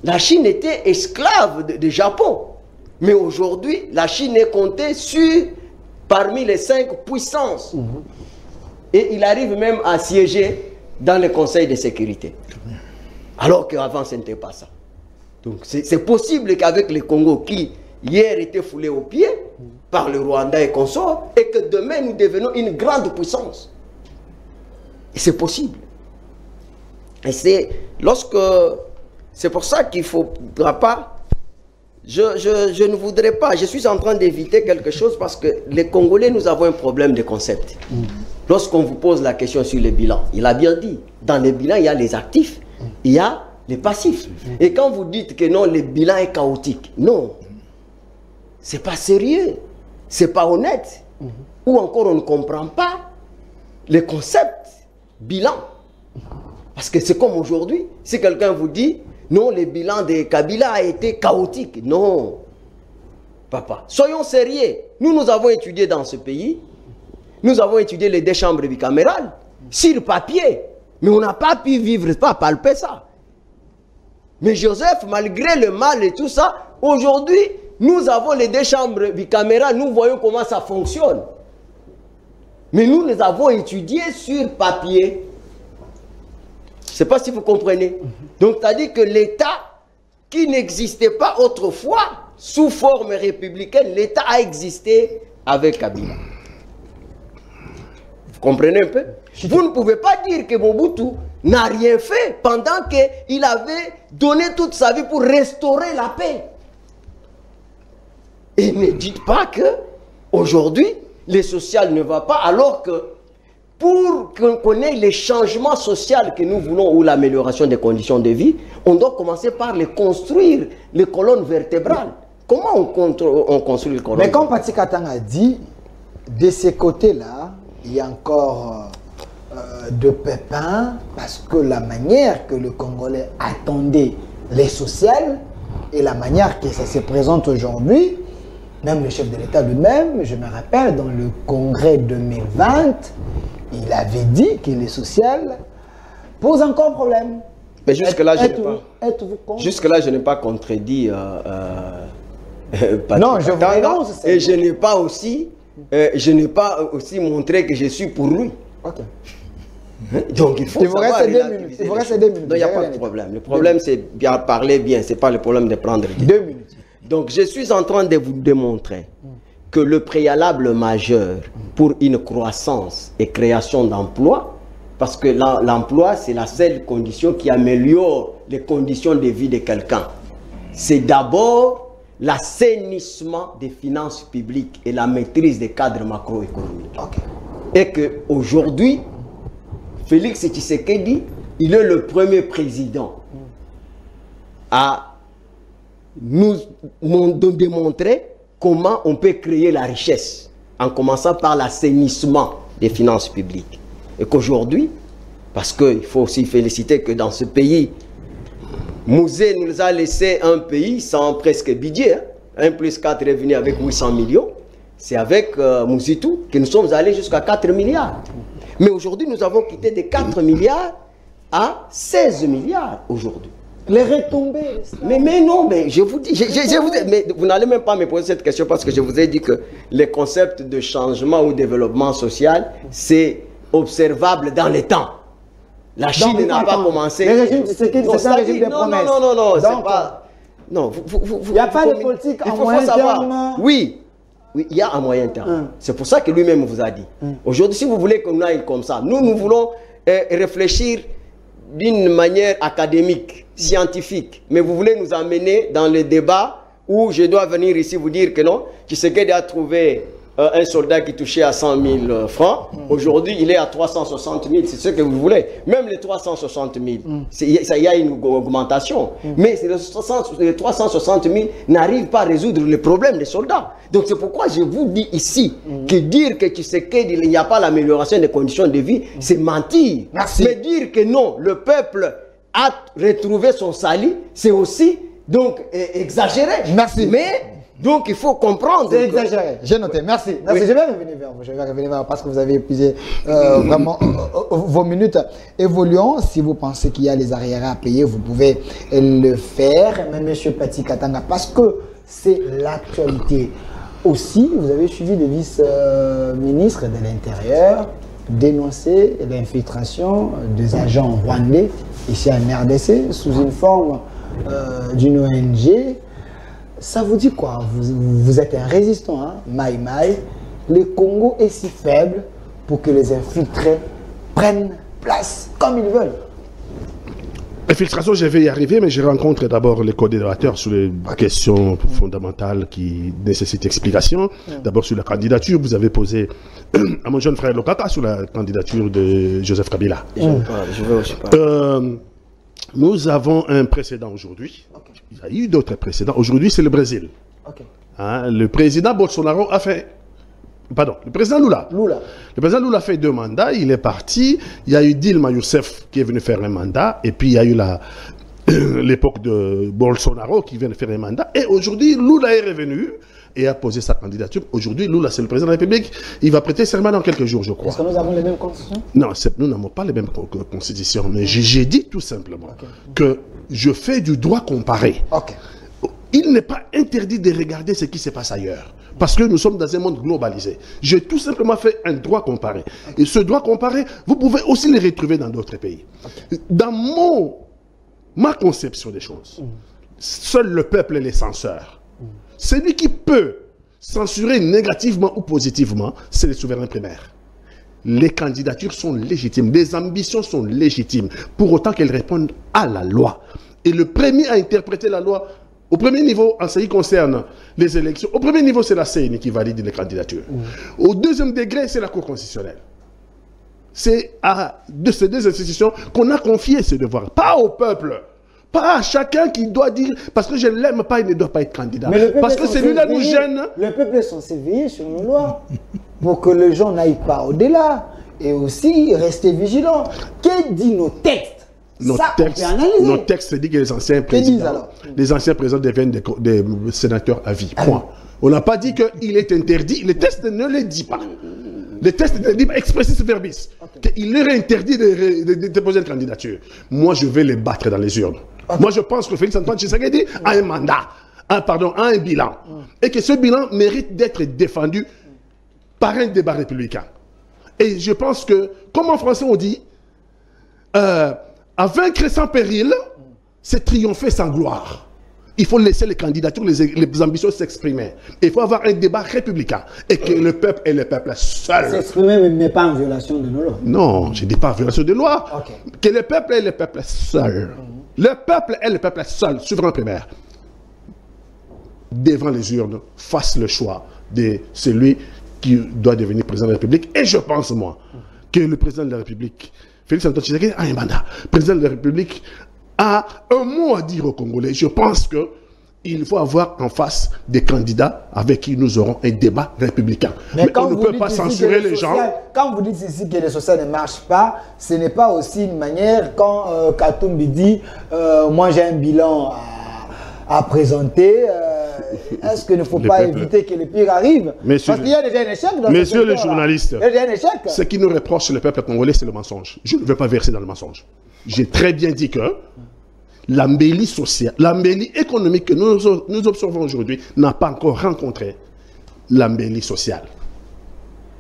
La Chine était esclave du Japon. Mais aujourd'hui, la Chine est comptée parmi les 5 puissances. Et il arrive même à siéger dans le Conseil de sécurité. Alors qu'avant, ce n'était pas ça. Donc c'est possible qu'avec le Congo, qui hier était foulé aux pieds par le Rwanda et consorts, et que demain nous devenons une grande puissance. Et c'est possible. Et c'est pour ça qu'il ne faudra pas. Je ne voudrais pas, je suis en train d'éviter quelque chose parce que les Congolais, nous avons un problème de concept. Lorsqu'on vous pose la question sur les bilans, il a bien dit, dans les bilans, il y a les actifs, il y a les passifs. Et quand vous dites que non, le bilan est chaotique, non. C'est pas sérieux, c'est pas honnête, ou encore on ne comprend pas le concept bilan. Parce que c'est comme aujourd'hui, si quelqu'un vous dit, non, le bilan de Kabila a été chaotique. Non, papa, soyons sérieux. Nous avons étudié dans ce pays, nous avons étudié les 2 chambres bicamérales, sur papier, mais on n'a pas pu vivre, pas palper ça. Mais Joseph, malgré le mal et tout ça, aujourd'hui, nous avons les 2 chambres bicamérales, nous voyons comment ça fonctionne. Mais nous les avons étudiés sur papier. sais pas si vous comprenez. Donc, c'est-à-dire que l'État qui n'existait pas autrefois, sous forme républicaine, l'État a existé avec Kabila. Vous comprenez un peu? Vous ne pouvez pas dire que Mobutu n'a rien fait pendant qu'il avait donné toute sa vie pour restaurer la paix. Et ne dites pas que aujourd'hui, les social ne va pas, alors que pour qu'on ait les changements sociaux que nous voulons ou l'amélioration des conditions de vie, on doit commencer par les construire, les colonnes vertébrales. Comment on construit les colonnes? Mais comme Pati Katanga a dit, de ces côtés-là, il y a encore de pépins, parce que la manière que le Congolais attendait les sociales et la manière que ça se présente aujourd'hui, même le chef de l'État lui-même, je me rappelle, dans le congrès 2020, il avait dit que les sociales posent encore problème. Mais jusque-là, je n'ai pas contredit non, je vous dénonce. Et je n'ai pas aussi montré que je suis pour lui. Ok. Donc il faut savoir relativiser. Il vous reste 2 minutes. Non, il n'y a pas de problème. Le problème, c'est bien parler bien. Ce n'est pas le problème de prendre 2 minutes. Donc je suis en train de vous démontrer que le préalable majeur pour une croissance et création d'emplois, parce que l'emploi, c'est la seule condition qui améliore les conditions de vie de quelqu'un. C'est d'abord l'assainissement des finances publiques et la maîtrise des cadres macroéconomiques. Okay. Et qu'aujourd'hui, Félix Tshisekedi, il est le premier président à nous démontrer comment on peut créer la richesse, en commençant par l'assainissement des finances publiques. Et qu'aujourd'hui, parce qu'il faut aussi féliciter que dans ce pays, Mouzé nous a laissé un pays sans presque budget. 1 plus 4 est venu avec 800 millions. C'est avec Mouzitou que nous sommes allés jusqu'à 4 milliards. Mais aujourd'hui, nous avons quitté de 4 milliards à 16 milliards aujourd'hui. Les retombées. Mais non, mais je vous dis, mais vous n'allez même pas me poser cette question parce que je vous ai dit que les concepts de changement ou développement social, c'est observable dans les temps. La Chine n'a pas commencé. Le régime, c'est un régime de promesses. Non, c'est pas. Non, il n'y a pas de politique en moyen terme. Oui, il y a un moyen terme. C'est pour ça que lui-même vous a dit. Aujourd'hui, si vous voulez qu'on aille comme ça, nous voulons réfléchir d'une manière académique, scientifique. Mais vous voulez nous amener dans le débat où je dois venir ici vous dire que non, Tshisekedi a trouvé un soldat qui touchait à 100 000 francs. Aujourd'hui, il est à 360 000. C'est ce que vous voulez. Même les 360 000, il y a une augmentation. Mais les 360 000 n'arrivent pas à résoudre le problème des soldats. Donc c'est pourquoi je vous dis ici que dire que Tshisekedi, il n'y a pas l'amélioration des conditions de vie, c'est mentir. Merci. Mais dire que non, le peuple a retrouvé son salut, c'est aussi donc exagéré. Merci. Mais donc il faut comprendre. C'est exagéré. J'ai noté. Merci. Merci. Oui. Je vais revenir vers vous. Je vais revenir vers vous parce que vous avez épuisé vraiment vos minutes. Évoluons. Si vous pensez qu'il y a les arriérés à payer, vous pouvez le faire. Mais Monsieur Pati Katanga, parce que c'est l'actualité. Aussi, vous avez suivi le vice-ministre de l'Intérieur dénoncer l'infiltration des agents rwandais ici en RDC sous une forme d'une ONG. Ça vous dit quoi? Vous êtes un résistant, hein? Maï Maï. Le Congo est si faible pour que les infiltrés prennent place comme ils veulent. L'infiltration, je vais y arriver, mais je rencontre d'abord les coordinateurs sur les questions fondamentales qui nécessitent explication. D'abord sur la candidature, vous avez posé à mon jeune frère Lokaka sur la candidature de Joseph Kabila. Je veux aussi parler. Nous avons un précédent aujourd'hui. Il y a eu d'autres précédents. Aujourd'hui, c'est le Brésil. Hein, le président Bolsonaro a fait... Pardon, le président Lula. Le président Lula a fait 2 mandats. Il est parti. Il y a eu Dilma Youssef qui est venu faire un mandat. Et puis, il y a eu l'époque de Bolsonaro qui vient de faire un mandat. Et aujourd'hui, Lula est revenu et a posé sa candidature. Aujourd'hui, Lula, c'est le président de la République. Il va prêter serment dans quelques jours, je crois. Est-ce que nous avons les mêmes constitutions? Non, nous n'avons pas les mêmes constitutions. Mais j'ai dit tout simplement que je fais du droit comparé. Il n'est pas interdit de regarder ce qui se passe ailleurs. Parce que nous sommes dans un monde globalisé. J'ai tout simplement fait un droit comparé. Et ce droit comparé, vous pouvez aussi le retrouver dans d'autres pays. Dans ma conception des choses, seul le peuple est le censeur. Celui qui peut censurer négativement ou positivement, c'est le souverain primaire. Les candidatures sont légitimes, les ambitions sont légitimes, pour autant qu'elles répondent à la loi. Et le premier à interpréter la loi, au premier niveau, en ce qui concerne les élections, au premier niveau, c'est la CENI qui valide les candidatures. Au deuxième degré, c'est la Cour constitutionnelle. C'est à ces deux institutions qu'on a confié ce devoir, pas au peuple. Pas à chacun qui doit dire, parce que je ne l'aime pas, il ne doit pas être candidat. Parce que celui-là nous gêne. Le peuple est censé veiller sur nos lois pour que les gens n'aillent pas au-delà et aussi rester vigilants. Que dit nos textes? Nos textes disent que les anciens présidents deviennent des sénateurs à vie. Point. On n'a pas dit qu'il est interdit. Le texte ne le dit pas. Le texte ne dit pas expressis verbis. Il leur est interdit de déposer une candidature. Moi, je vais les battre dans les urnes. Moi, je pense que Félix Antoine Tshisekedi a un mandat, a un bilan. Et que ce bilan mérite d'être défendu par un débat républicain. Et je pense que, comme en français on dit, à vaincre sans péril, c'est triompher sans gloire. Il faut laisser les candidatures, les ambitions s'exprimer. Il faut avoir un débat républicain. Et que le peuple est le peuple seul. S'exprimer, mais pas en violation de nos lois. Non, je ne dis pas en violation de loi. Que le peuple est le peuple seul. Le peuple est le peuple seul, souverain primaire. Devant les urnes, fasse le choix de celui qui doit devenir président de la République. Et je pense, moi, que le président de la République, Félix Antoine Tshisekedi, a un mandat. Le président de la République a un mot à dire aux Congolais. Je pense qu'il faut avoir en face des candidats avec qui nous aurons un débat républicain. Mais on ne peut pas censurer les gens. Quand vous dites ici que les social ne marchent pas, ce n'est pas aussi une manière quand Katumbi dit moi j'ai un bilan à présenter. Est-ce qu'il ne faut pas éviter que le pire arrive? Parce qu'il y a déjà un échec dans Messieurs les journalistes, il y a déjà un échec. Ce qui nous reproche le peuple congolais, c'est le mensonge. Je ne veux pas verser dans le mensonge. J'ai très bien dit que l'embellie sociale, l'embellie économique que nous observons aujourd'hui n'a pas encore rencontré l'embellie sociale.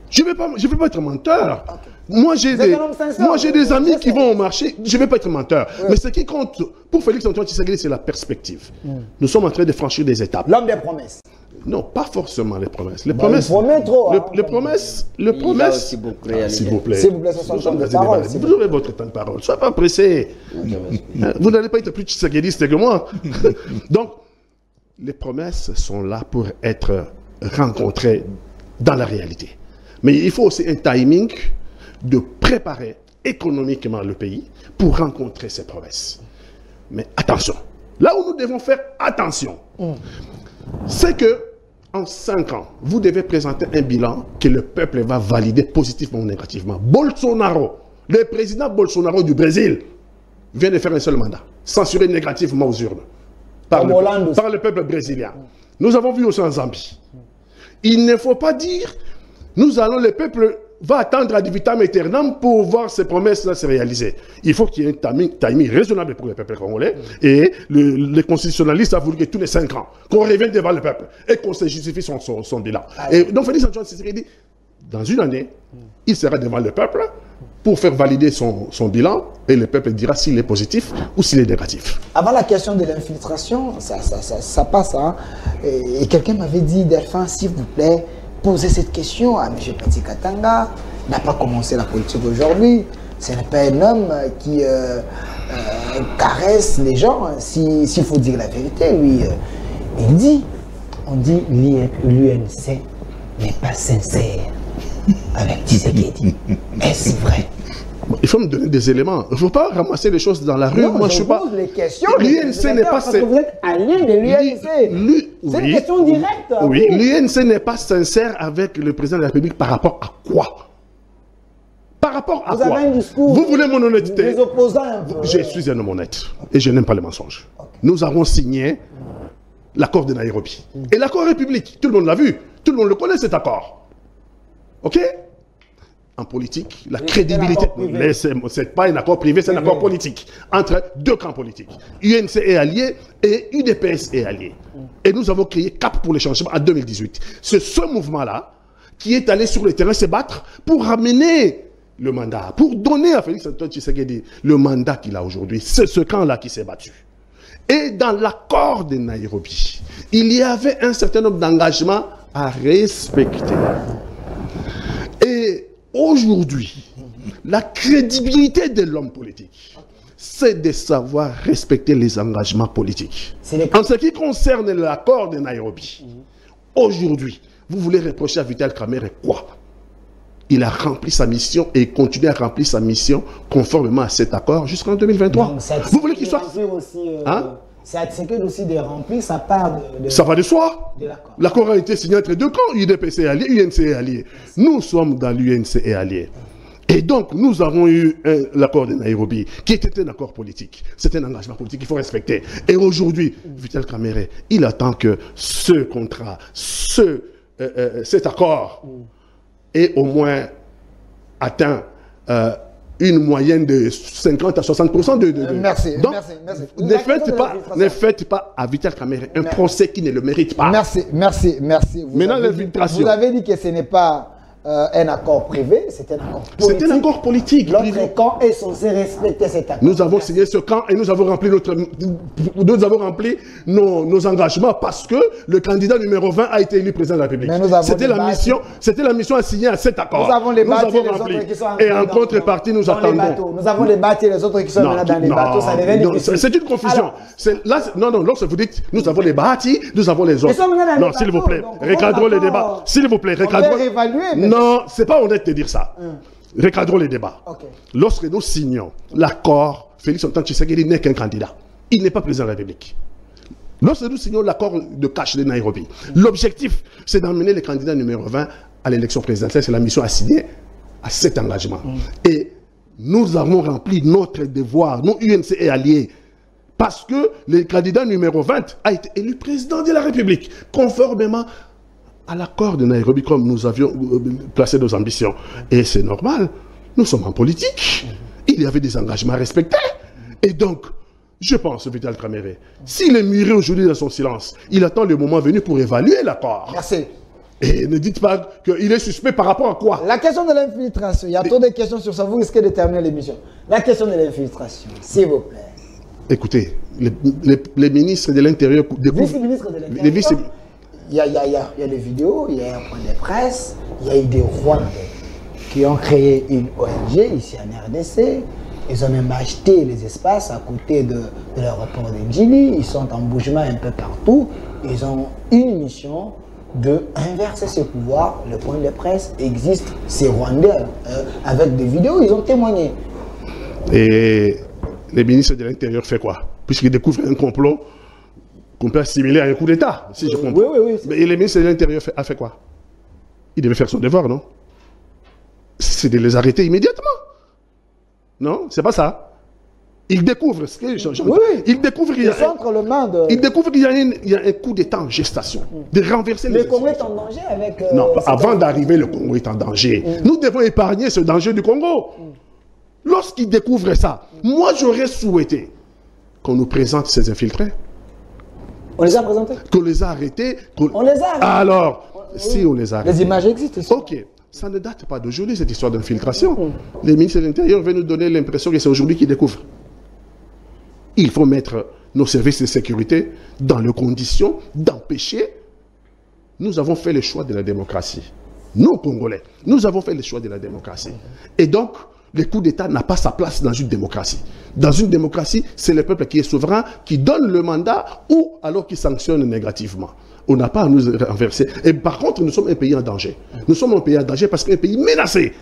Je ne vais pas être menteur. Moi, j'ai des amis qui vont au marché. Je ne vais pas être menteur. Mais ce qui compte pour Félix Antoine Tshisekedi, c'est la perspective. Nous sommes en train de franchir des étapes. L'homme des promesses. Non, pas forcément les promesses. Les promesses. Les promesses. S'il vous plaît. S'il vous plaît, vous aurez votre temps de parole. Soyez pas pressé. Vous n'allez pas être plus tshisekediste que moi. Donc, les promesses sont là pour être rencontrées dans la réalité. Mais il faut aussi un timing de préparer économiquement le pays pour rencontrer ces promesses. Mais attention, là où nous devons faire attention, c'est que en 5 ans, vous devez présenter un bilan que le peuple va valider positivement ou négativement. Bolsonaro, le président Bolsonaro du Brésil, vient de faire un seul mandat, censuré négativement aux urnes par le peuple brésilien. Nous avons vu aussi en Zambie. Il ne faut pas dire, le peuple va attendre ad vitam aeternam pour voir ces promesses-là se réaliser. Il faut qu'il y ait un timing raisonnable pour le peuple congolais. Et les constitutionnalistes ont voulu que tous les 5 ans, qu'on revienne devant le peuple et qu'on se justifie son bilan. Et donc Félix Antoine Tshisekedi, dans une année, il sera devant le peuple pour faire valider son bilan et le peuple dira s'il est positif ou s'il est négatif. Avant la question de l'infiltration, ça passe. Hein? Et quelqu'un m'avait dit, Delphin, s'il vous plaît, posez cette question à M. Patrick Katanga. Il n'a pas commencé la politique aujourd'hui. Ce n'est pas un homme qui caresse les gens. S'il faut dire la vérité, lui, il dit, on dit l'UNC n'est pas sincère avec Tshisekedi. Est-ce vrai? Il faut me donner des éléments. Il ne faut pas ramasser les choses dans la rue. Non, moi, je pose les questions. L'UNC n'est pas sincère. Vous êtes allié de l'UNC. C'est une question directe. Oui, l'UNC n'est pas sincère avec le président de la République par rapport à quoi? Par rapport à quoi? Vous avez un discours. Vous voulez mon honnêteté? Les opposants un peu. Je suis un homme honnête et je n'aime pas les mensonges. Nous avons signé l'accord de Nairobi. Et l'accord république, tout le monde l'a vu. Tout le monde le connaît, cet accord. OK? en politique, la crédibilité. C'est pas un accord privé, c'est un accord politique entre deux camps politiques. UNC est allié et UDPS est allié. Et nous avons créé Cap pour les changements en 2018. C'est ce mouvement-là qui est allé sur le terrain se battre pour ramener le mandat, pour donner à Félix Antoine Tshisekedi le mandat qu'il a aujourd'hui. C'est ce camp-là qui s'est battu. Et dans l'accord de Nairobi, il y avait un certain nombre d'engagements à respecter. Et aujourd'hui, la crédibilité de l'homme politique, c'est de savoir respecter les engagements politiques. En ce qui concerne l'accord de Nairobi, aujourd'hui, vous voulez reprocher à Vital Kamerhe quoi? Il a rempli sa mission et continue à remplir sa mission conformément à cet accord jusqu'en 2023. Donc, vous voulez qu'il soit... C'est à Tshisekedi aussi de remplir sa part de... Ça va de soi. L'accord a été signé entre deux camps, UDPS est allié, UNC est allié. Nous sommes dans l'UNC est allié. Et donc, nous avons eu l'accord de Nairobi, qui était un accord politique. C'est un engagement politique qu'il faut respecter. Et aujourd'hui, Vital Kamerhe, il attend que ce contrat, cet accord ait au moins atteint une moyenne de 50 à 60% de... Merci, donc, merci. Ne faites pas à Vital Kamerhe un procès qui ne le mérite pas. Merci. Maintenant, l'infiltration. Vous avez dit que ce n'est pas un accord privé, c'est un accord politique. C'est un accord politique. L'autre camp est censé respecter cet accord. Nous avons signé ce camp et nous avons rempli nos engagements parce que le candidat numéro 20 a été élu président de la République. C'était la mission à signer à cet accord. Nous avons les bâtis et les autres qui sont et en contrepartie, nous attendons. Nous avons les bâtis et les autres qui sont maintenant dans les bateaux. Ça devient difficile. C'est une confusion. Lorsque vous dites nous avons les bâtis, nous avons les autres. Non, s'il vous plaît, recadrons les débats. S'il vous plaît, recadrons. Non, c'est pas honnête de dire ça. Recadrons les débats. Lorsque nous signons l'accord, Félix Antoine Tshisekedi n'est qu'un candidat. Il n'est pas président de la République. Lorsque nous signons l'accord de cash de Nairobi, l'objectif, c'est d'emmener le candidat numéro 20 à l'élection présidentielle. C'est la mission assignée à cet engagement. Et nous avons rempli notre devoir, nous, UNC et alliés, parce que le candidat numéro 20 a été élu président de la République, conformément à l'accord de Nairobi, comme nous avions placé nos ambitions. Et c'est normal, nous sommes en politique. Il y avait des engagements à respecter. Et donc, je pense, Vital Kamerhe, s'il est muré aujourd'hui dans son silence, il attend le moment venu pour évaluer l'accord. Merci. Et ne dites pas qu'il est suspect par rapport à quoi? La question de l'infiltration, il y a trop de questions sur ça, vous risquez de terminer l'émission. La question de l'infiltration, s'il vous plaît. Écoutez, les ministres de l'Intérieur... Vice-ministres de l'Intérieur. Il y a les vidéos, il y a un point de presse, il y a eu des Rwandais qui ont créé une ONG ici en RDC. Ils ont même acheté les espaces à côté de l'aéroport de Djili. Ils sont en bougement un peu partout. Ils ont une mission de inverser ce pouvoir. Le point de presse existe. Ces Rwandais, avec des vidéos, ils ont témoigné. Et les ministres de l'Intérieur font quoi? Puisqu'ils découvrent un complot qu'on peut assimiler à un coup d'État, si je comprends. Oui. Mais les ministres de l'Intérieur a fait quoi? Il devait faire son devoir, non? C'est de les arrêter immédiatement. Non, c'est pas ça. Ils découvrent ce que ils découvrent qu'il y a un coup d'État en gestation, de renverser les... Le Congo est en danger avec... non, avant d'arriver, le Congo est en danger. Nous devons épargner ce danger du Congo. Lorsqu'ils découvrent ça, moi j'aurais souhaité qu'on nous présente ces infiltrés. On les a présentés? Qu'on les a arrêtés. On les a arrêtés. Alors, si on les a arrêtés... Les images existent. Ok. Ça ne date pas d'aujourd'hui, cette histoire d'infiltration. Les ministres de l'Intérieur veulent nous donner l'impression que c'est aujourd'hui qu'ils découvrent. Il faut mettre nos services de sécurité dans les conditions d'empêcher. Nous avons fait le choix de la démocratie. Nous, Congolais, nous avons fait le choix de la démocratie. Et donc, le coup d'État n'a pas sa place dans une démocratie. Dans une démocratie, c'est le peuple qui est souverain, qui donne le mandat ou alors qui sanctionne négativement. On n'a pas à nous renverser. Et par contre, nous sommes un pays en danger. Nous sommes un pays en danger parce qu'un pays menacé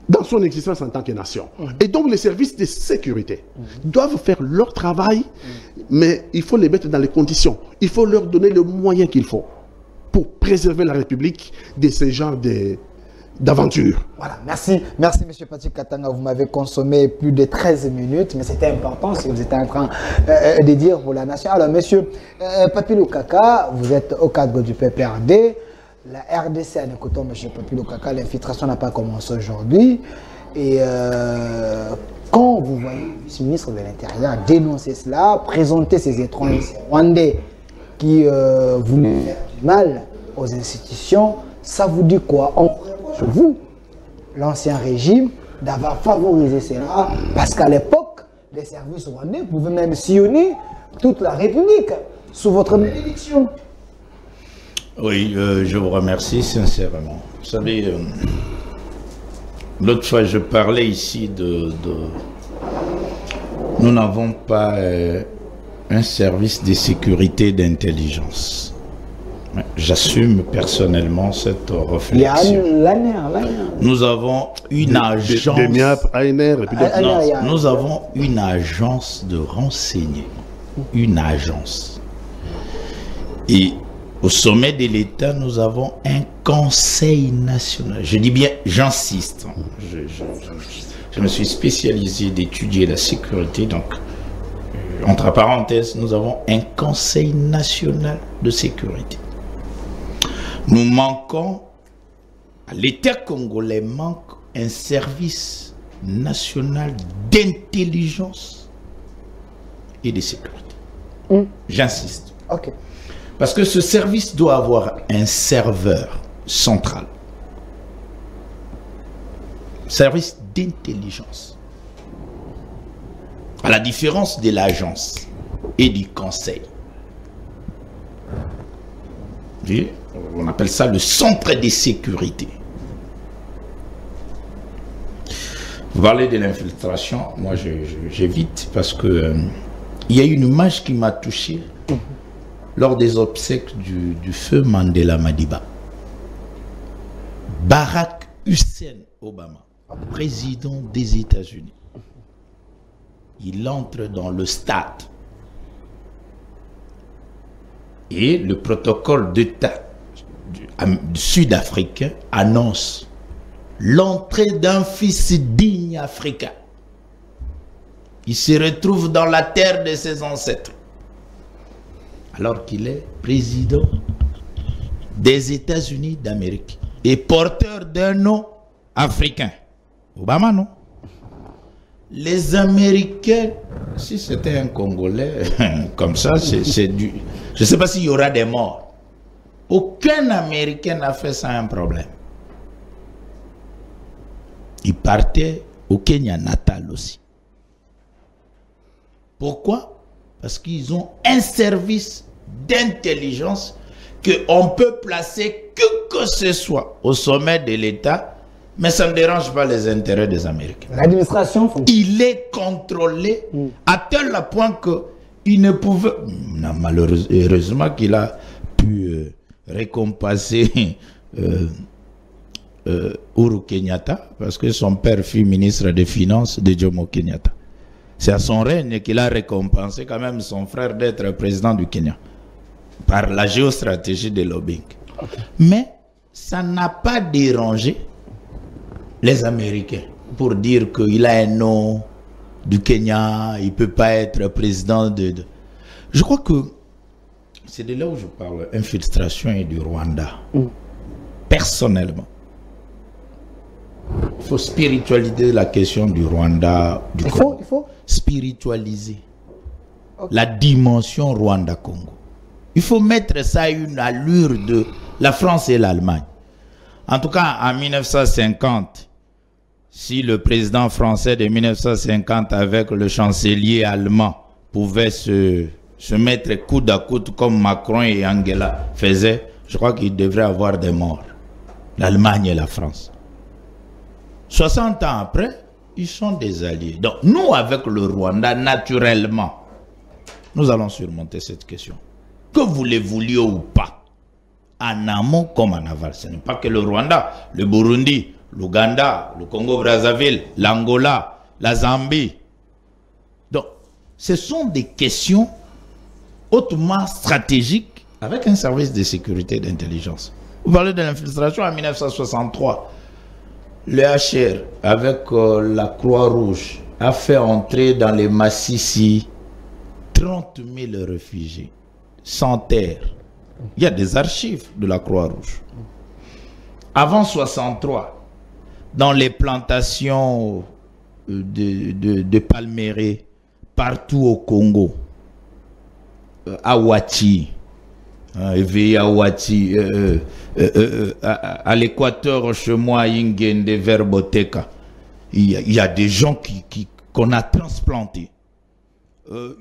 dans son existence en tant que nation. Et donc, les services de sécurité doivent faire leur travail, mais il faut les mettre dans les conditions. Il faut leur donner le moyen qu'il faut pour préserver la République de ces genres d'aventure. Voilà, merci M. Patrick Katanga, vous m'avez consommé plus de 13 minutes, mais c'était important ce que vous étiez en train de dire pour la nation. Alors M. Papi Lukaka, vous êtes au cadre du PPRD, la RDC, en écoutant M. Papi Lokaka, l'infiltration n'a pas commencé aujourd'hui. Et quand vous voyez le vice-ministre de l'Intérieur dénoncer cela, présenter ces étrangers rwandais qui voulaient faire du mal aux institutions, ça vous dit quoi? On reproche, vous, l'ancien régime, d'avoir favorisé cela, parce qu'à l'époque, les services rwandais pouvaient même sillonner toute la République sous votre bénédiction. Oui, je vous remercie sincèrement. Vous savez, l'autre fois je parlais ici nous n'avons pas un service de sécurité d'intelligence. J'assume personnellement cette réflexion. Nous avons une agence. Nous avons une agence de renseignement. Une agence. Et au sommet de l'État, nous avons un conseil national. Je dis bien, j'insiste. Je me suis spécialisé d'étudier la sécurité. Donc, entre parenthèses, nous avons un conseil national de sécurité. Nous manquons, l'État congolais manque un service national d'intelligence et de sécurité. J'insiste. Ok. Parce que ce service doit avoir un serveur central. Service d'intelligence. À la différence de l'agence et du conseil. On appelle ça le centre de sécurité. Vous parlez de l'infiltration, moi j'évite parce que il y a une image qui m'a touché lors des obsèques du feu Mandela Madiba. Barack Hussein Obama, président des États-Unis, il entre dans le stade et le protocole d'État sud-africain annonce l'entrée d'un fils digne africain. Il se retrouve dans la terre de ses ancêtres alors qu'il est président des États-Unis d'Amérique et porteur d'un nom africain. Obama, non? Les Américains, si c'était un Congolais, comme ça, c'est du... Je ne sais pas s'il y aura des morts. Aucun Américain n'a fait ça un problème. Il partait au Kenya natal aussi. Pourquoi? Parce qu'ils ont un service d'intelligence qu'on peut placer que ce soit au sommet de l'État, mais ça ne dérange pas les intérêts des Américains. L'administration, il est contrôlé à tel point qu'il ne pouvait... Malheureusement qu'il a pu récompenser Uhuru Kenyatta, parce que son père fut ministre des Finances de Jomo Kenyatta. C'est à son règne qu'il a récompensé quand même son frère d'être président du Kenya, par la géostratégie de lobbying. Okay. Mais ça n'a pas dérangé les Américains pour dire qu'il a un nom du Kenya, il ne peut pas être président de... Je crois que c'est de là où je parle, infiltration et du Rwanda. Personnellement, il faut spiritualiser la question du Rwanda, du Congo. Il faut spiritualiser la dimension Rwanda-Congo. Il faut mettre ça à une allure de la France et l'Allemagne. En tout cas, en 1950, si le président français de 1950 avec le chancelier allemand pouvait se mettre coude à coude comme Macron et Angela faisaient, je crois qu'il devrait avoir des morts. L'Allemagne et la France. 60 ans après, ils sont des alliés. Donc nous, avec le Rwanda, naturellement, nous allons surmonter cette question. Que vous le vouliez ou pas, en amont comme en aval. Ce n'est pas que le Rwanda, le Burundi, l'Ouganda, le Congo-Brazzaville, l'Angola, la Zambie. Donc, ce sont des questions hautement stratégiques avec un service de sécurité et d'intelligence. Vous parlez de l'infiltration en 1963. Le HR, avec la Croix-Rouge, a fait entrer dans les Massissi 30 000 réfugiés sans terre. Il y a des archives de la Croix-Rouge. avant 63, dans les plantations de palmeraie, partout au Congo, à Ouachi, à l'équateur, chez moi, de Verboteka, il y a des gens qu'on a transplantés.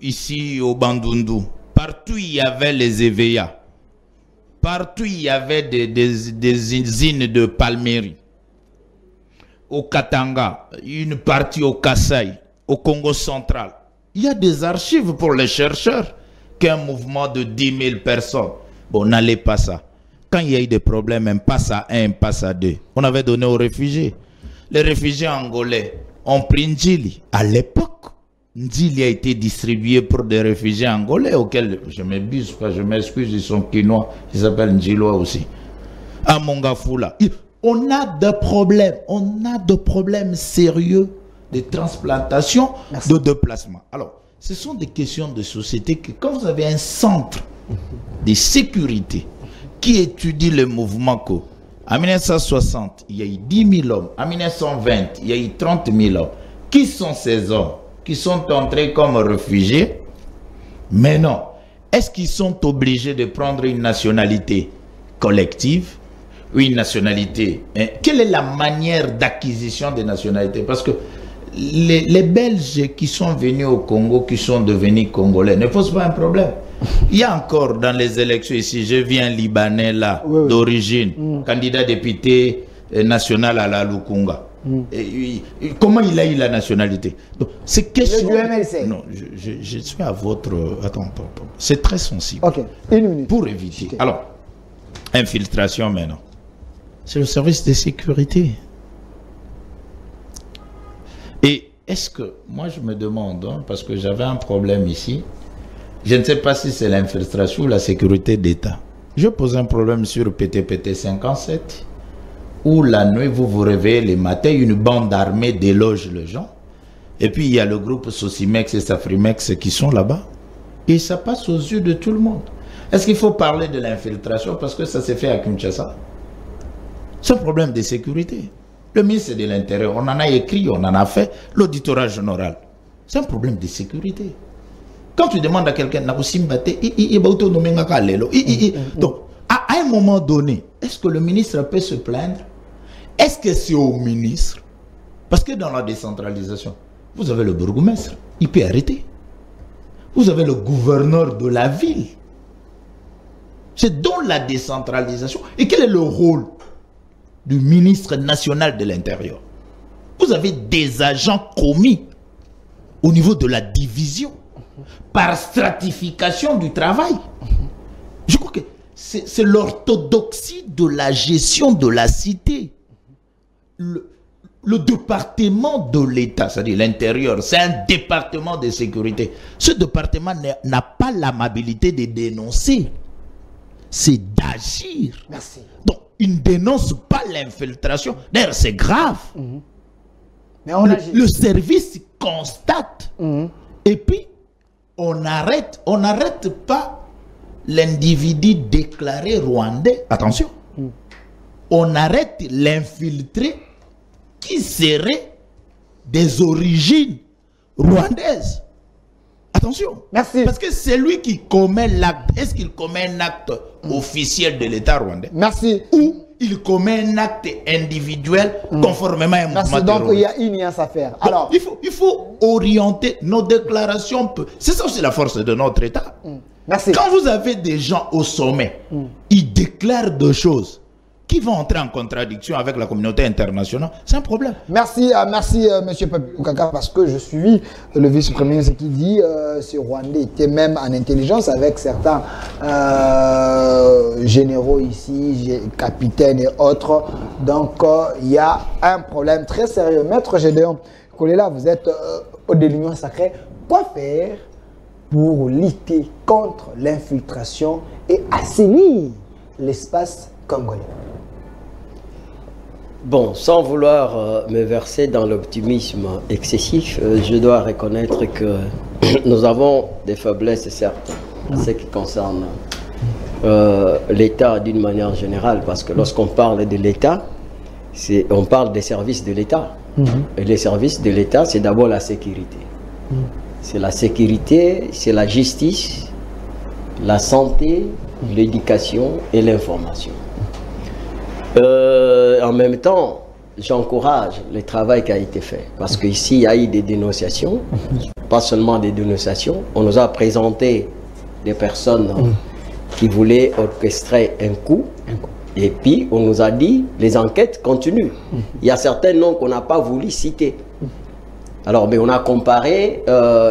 Ici au Bandundu, partout il y avait les éveillas. Partout il y avait des usines de palmerie. Au Katanga, une partie au Kasaï, au Congo central. Il y a des archives pour les chercheurs qu'un mouvement de 10 000 personnes. Bon, n'allez pas ça. Quand il y a eu des problèmes, un passe à 1, un passe à 2, on avait donné aux réfugiés. Les réfugiés angolais ont pris Ndjili. À l'époque, Ndjili a été distribué pour des réfugiés angolais auxquels je m'abuse, je m'excuse, ils sont quinois, ils s'appellent Ndjilois aussi. À Mongafula. On a de problèmes sérieux de transplantation, de déplacement. Alors, ce sont des questions de société que quand vous avez un centre de sécurité qui étudie le mouvement en 1960, il y a eu 10 000 hommes. En 1920, il y a eu 30 000 hommes. Qui sont ces hommes qui sont entrés comme réfugiés? Mais non. Est-ce qu'ils sont obligés de prendre une nationalité collective? Ou une nationalité. Quelle est la manière d'acquisition des nationalités? Parce que les Belges qui sont venus au Congo, qui sont devenus Congolais, ne posent pas un problème. Il y a encore dans les élections ici, je viens Libanais là, d'origine, candidat député national à la Lukunga. Comment il a eu la nationalité? C'est question. Non, je suis à votre. Attends. C'est très sensible. Ok, une minute. Pour éviter. Alors, infiltration maintenant. C'est le service de sécurité. Et est-ce que, moi je me demande, parce que j'avais un problème ici, je ne sais pas si c'est l'infiltration ou la sécurité d'État. Je pose un problème sur PTPT 57, où la nuit vous vous réveillez le matin, une bande armée déloge les gens, et puis il y a le groupe Sosimex et Safrimex qui sont là-bas, et ça passe aux yeux de tout le monde. Est-ce qu'il faut parler de l'infiltration parce que ça s'est fait à Kinshasa? C'est un problème de sécurité. Le ministre de l'Intérieur, on en a écrit, on en a fait l'auditorat général. C'est un problème de sécurité. Quand tu demandes à quelqu'un, donc, à un moment donné, est-ce que le ministre peut se plaindre? Est-ce que c'est au ministre? Parce que dans la décentralisation, vous avez le bourgmestre, il peut arrêter. Vous avez le gouverneur de la ville. C'est dans la décentralisation. Et quel est le rôle du ministre national de l'Intérieur? Vous avez des agents commis au niveau de la division par stratification du travail. Je crois que c'est l'orthodoxie de la gestion de la cité. Le département de l'État, c'est-à-dire l'Intérieur, c'est un département de sécurité. Ce département n'a pas l'amabilité de dénoncer, c'est d'agir. Merci. Donc, il ne dénonce pas l'infiltration. D'ailleurs, c'est grave. Mais on le service constate. Et puis, on n'arrête pas l'individu déclaré rwandais. Attention. On arrête l'infiltré qui serait des origines rwandaises. Attention. Merci. Parce que c'est lui qui commet l'acte. Est-ce qu'il commet un acte officiel de l'État rwandais? Merci. Ou il commet un acte individuel conformément à un mouvement terroriste? Donc il y a une nuance à faire. Alors, il faut orienter nos déclarations. C'est ça aussi la force de notre État. Merci. Quand vous avez des gens au sommet, ils déclarent des choses qui vont entrer en contradiction avec la communauté internationale, c'est un problème. Merci, monsieur Papi Lukaka, parce que je suis le vice-premier ministre qui dit ce Rwandais était même en intelligence avec certains généraux ici, capitaines et autres. Donc, il y a un problème très sérieux. Maître Gédéon Kolela, vous êtes au déliement sacré. Quoi faire pour lutter contre l'infiltration et assainir l'espace congolais? Bon, sans vouloir me verser dans l'optimisme excessif, je dois reconnaître que nous avons des faiblesses, certes, en ce qui concerne l'État d'une manière générale, parce que lorsqu'on parle de l'État, on parle des services de l'État. Et les services de l'État, c'est d'abord la sécurité. C'est la sécurité, c'est la justice, la santé, l'éducation et l'information. En même temps, j'encourage le travail qui a été fait. Parce qu'ici, il y a eu des dénonciations, pas seulement des dénonciations. On nous a présenté des personnes qui voulaient orchestrer un coup. Et puis, on nous a dit, les enquêtes continuent. Il y a certains noms qu'on n'a pas voulu citer. Alors, mais on a comparé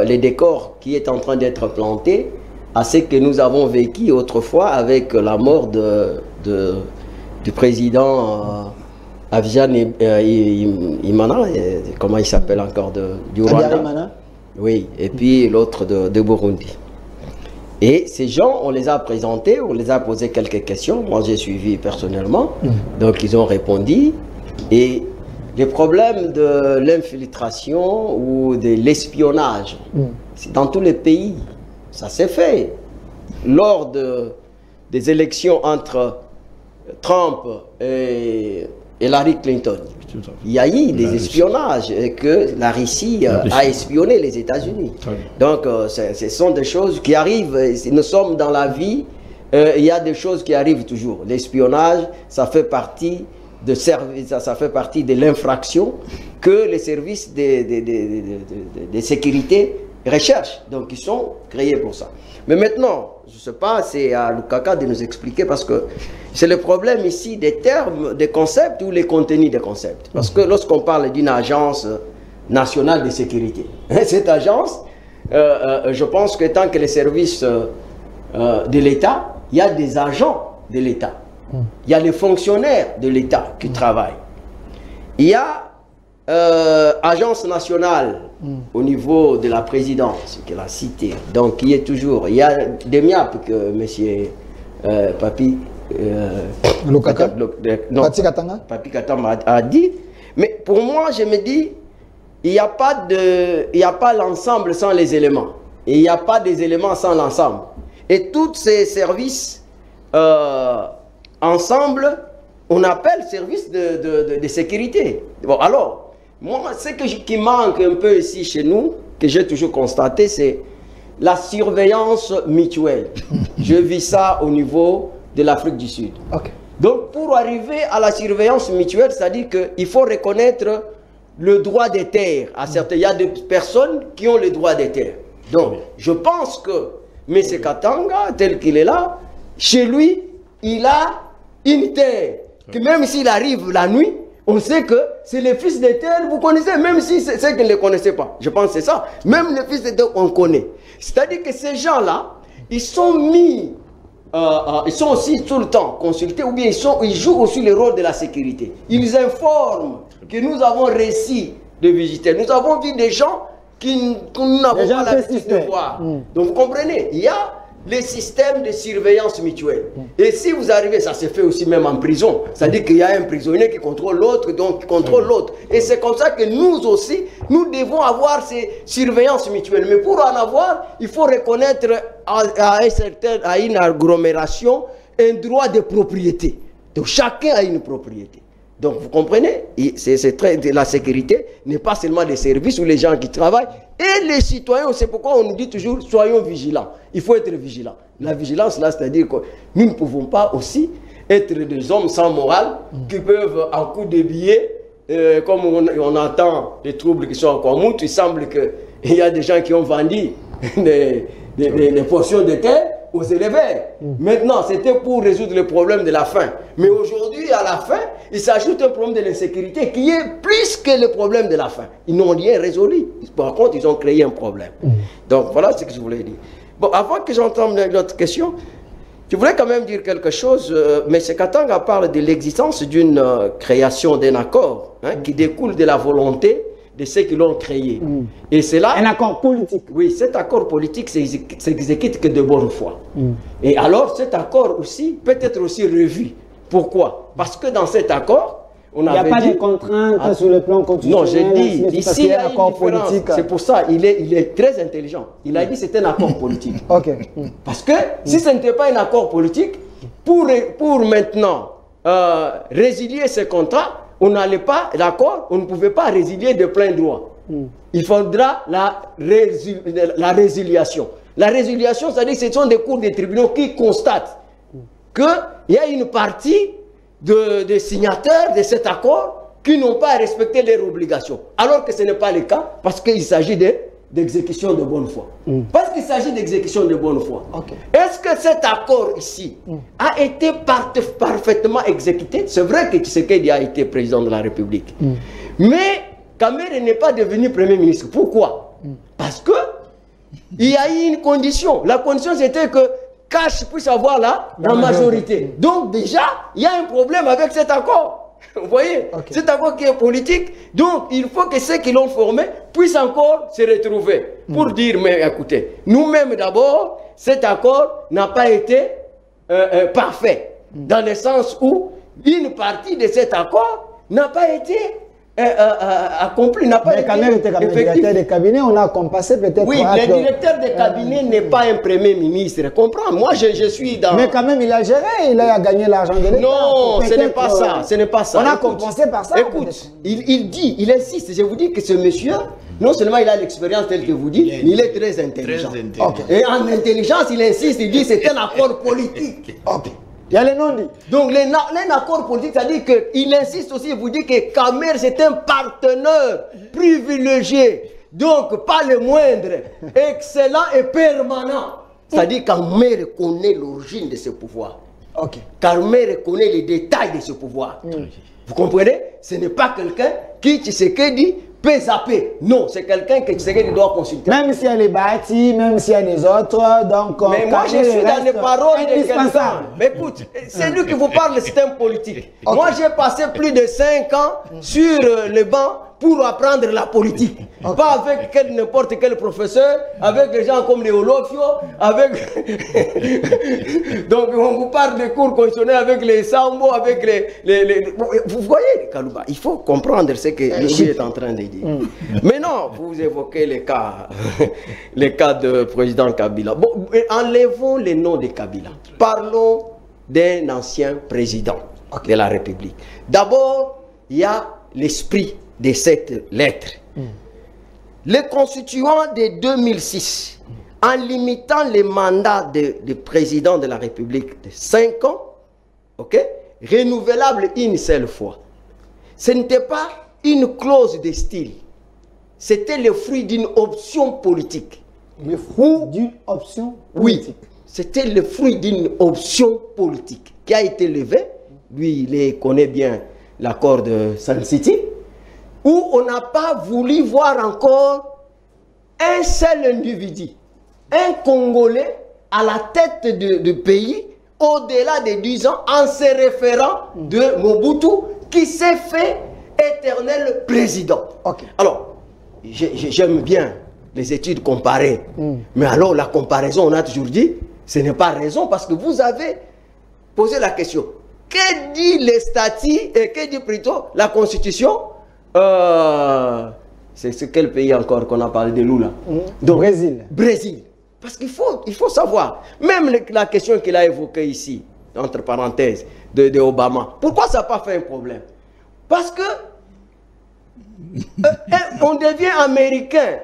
les décors qui est en train d'être plantés à ce que nous avons vécu autrefois avec la mort du président Avijan Imana, comment il s'appelle encore, du Rwanda. Oui, et puis l'autre de Burundi. Et ces gens, on les a présentés, on les a posé quelques questions. Moi, j'ai suivi personnellement. Donc, ils ont répondu. Et les problèmes de l'infiltration ou de l'espionnage, dans tous les pays, ça s'est fait. Lors des élections entre Trump et Hillary Clinton, il y a eu des espionnages et que la Russie a espionné les États-Unis. Donc, ce sont des choses qui arrivent. Nous sommes dans la vie, il y a des choses qui arrivent toujours. L'espionnage, ça fait partie de l'infraction que les services de sécurité recherchent. Donc, ils sont créés pour ça. Mais maintenant, je ne sais pas, c'est à Lukaka de nous expliquer parce que c'est le problème ici des termes, des concepts ou les contenus des concepts. Parce que lorsqu'on parle d'une agence nationale de sécurité, cette agence, je pense que tant que les services de l'État, il y a des agents de l'État. Il y a les fonctionnaires de l'État qui travaillent. Il y a agence nationale au niveau de la présidence, qui est la cité. Donc, il y a toujours, il y a des MIAP que M. Papi Katanga a dit. Mais pour moi, je me dis, il n'y a pas l'ensemble sans les éléments. Et il n'y a pas des éléments sans l'ensemble. Et tous ces services ensemble, on appelle service de sécurité. Bon, alors, moi, ce qui manque un peu ici chez nous, que j'ai toujours constaté, c'est la surveillance mutuelle. Je vis ça au niveau de l'Afrique du Sud. Okay. Donc, pour arriver à la surveillance mutuelle, c'est-à-dire qu'il faut reconnaître le droit des terres. Il y a des personnes qui ont le droit des terres. Donc, je pense que M. Katanga, tel qu'il est là, chez lui, il a une terre. Que même s'il arrive la nuit, on sait que c'est les fils de terre, vous connaissez, même si c'est ceux qui ne les connaissaient pas. Je pense que c'est ça. Même les fils de terre, on connaît. C'est-à-dire que ces gens-là, ils sont mis, ils sont aussi tout le temps consultés, ou bien ils jouent aussi le rôle de la sécurité. Ils informent que nous avons réussi de visiter. Nous avons vu des gens qui nous n'avons pas l'habitude de voir. Donc vous comprenez, il y a les systèmes de surveillance mutuelle. Et si vous arrivez, ça se fait aussi même en prison, c'est-à-dire qu'il y a un prisonnier qui contrôle l'autre, donc qui contrôle l'autre. Et c'est comme ça que nous aussi, nous devons avoir ces surveillances mutuelles. Mais pour en avoir, il faut reconnaître à une agglomération un droit de propriété. Donc chacun a une propriété. Donc vous comprenez, la sécurité n'est pas seulement des services ou les gens qui travaillent, et les citoyens, c'est pourquoi on nous dit toujours, soyons vigilants. Il faut être vigilant. La vigilance, là, c'est-à-dire que nous ne pouvons pas aussi être des hommes sans morale qui peuvent, en coup de billet, comme on entend les troubles qui sont en Kwamouth, il semble qu'il y a des gens qui ont vendu des portions de terre aux éleveurs. Maintenant, c'était pour résoudre le problème de la faim. Mais aujourd'hui, à la fin, il s'ajoute un problème de l'insécurité qui est plus que le problème de la faim. Ils n'ont rien résolu. Par contre, ils ont créé un problème. Donc, voilà ce que je voulais dire. Bon, avant que j'entende l'autre question, je voulais quand même dire quelque chose. M. Katanga parle de l'existence d'une création d'un accord qui découle de la volonté de ceux qui l'ont créé. Et c'est là... Un accord politique. Oui, cet accord politique s'exécute que de bonne foi. Et alors, cet accord aussi peut être aussi revu. Pourquoi? Parce que dans cet accord, on il n'y a avait pas dit... de contraintes sur le plan constitutionnel. Non, j'ai dit, ici, il y a une accord différence. politique. C'est pour ça, il est très intelligent. Il a dit que c'était un accord politique. Ok. Parce que si ce n'était pas un accord politique, pour maintenant résilier ce contrat, on n'allait pas, d'accord, on ne pouvait pas résilier de plein droit. Il faudra la résiliation. La résiliation, c'est-à-dire que ce sont des cours des tribunaux qui constatent qu'il y a une partie de signataires de cet accord qui n'ont pas respecté leurs obligations. Alors que ce n'est pas le cas parce qu'il s'agit d'exécution de bonne foi. Parce qu'il s'agit d'exécution de bonne foi. Okay. Est-ce que cet accord ici a été parfaitement exécuté? C'est vrai que Tshisekedi a été président de la République. Mais Kamere n'est pas devenu Premier ministre. Pourquoi? Parce que il y a eu une condition. La condition c'était que Kash puisse avoir la majorité. Donc déjà, il y a un problème avec cet accord. Vous voyez, cet accord qui est politique. Donc il faut que ceux qui l'ont formé puissent encore se retrouver pour dire, mais écoutez, nous-mêmes d'abord, cet accord n'a pas été parfait. Dans le sens où une partie de cet accord n'a pas été accompli, n'a pas été effectif. Directeur de cabinet, on a compassé peut-être. Oui, le directeur de cabinet n'est pas un premier ministre. Comprends? Moi, je suis dans. Mais quand même, il a géré, il a gagné l'argent de l'État. Non, ce n'est pas ça. Ce n'est pas ça. On a compensé par ça. Écoute, il insiste. Je vous dis que ce monsieur, non seulement il a l'expérience telle que vous dites, mais il est très intelligent. Et en intelligence, il insiste, il dit que c'est un accord politique. Il y a les non-dits. Donc, l'accord politique, c'est-à-dire qu'il insiste aussi, il vous dit que Kamere, c'est un partenaire privilégié, donc pas le moindre, excellent et permanent. C'est-à-dire que Kamere connaît l'origine de ce pouvoir. Kamere connaît les détails de ce pouvoir. Vous comprenez? Ce n'est pas quelqu'un qui, Tshisekedi, peut zapper. Non, c'est quelqu'un que Tshisekedi doit consulter. Même s'il y a les bâtis, même s'il y a les autres, donc... Mais moi, je suis dans les paroles de quelqu'un. Mais écoute, c'est lui qui vous parle de système politique. Moi, j'ai passé plus de 5 ans sur le banc pour apprendre la politique. Pas avec n'importe quel professeur, avec des gens comme les Olofio, avec... Donc, on vous parle de cours constitutionnels avec les Sambo, avec les... Vous voyez, Kalouba, il faut comprendre ce que lui est en train de dire. Maintenant, vous évoquez les cas de président Kabila. Bon, enlevons les noms de Kabila. Parlons d'un ancien président de la République. D'abord, il y a l'esprit de cette lettre. Le constituant de 2006, en limitant les mandats de président de la République de 5 ans, renouvelable une seule fois, ce n'était pas une clause de style, c'était le fruit d'une option politique. Le fruit d'une option politique? Oui, c'était le fruit d'une option politique qui a été levée. Lui, il connaît bien l'accord de Sun City, où on n'a pas voulu voir encore un seul individu, un Congolais à la tête du pays au-delà de 10 ans en se référant de Mobutu qui s'est fait éternel président. Alors, j'aime bien les études comparées, mais alors la comparaison, on a toujours dit, ce n'est pas raison parce que vous avez posé la question. Que dit les statuts et que dit plutôt la Constitution? C'est quel pays encore qu'on a parlé de nous là? Donc, Brésil. Brésil. Parce qu'il faut savoir, même la question qu'il a évoquée ici, entre parenthèses, de Obama, pourquoi ça n'a pas fait un problème? Parce que on devient américain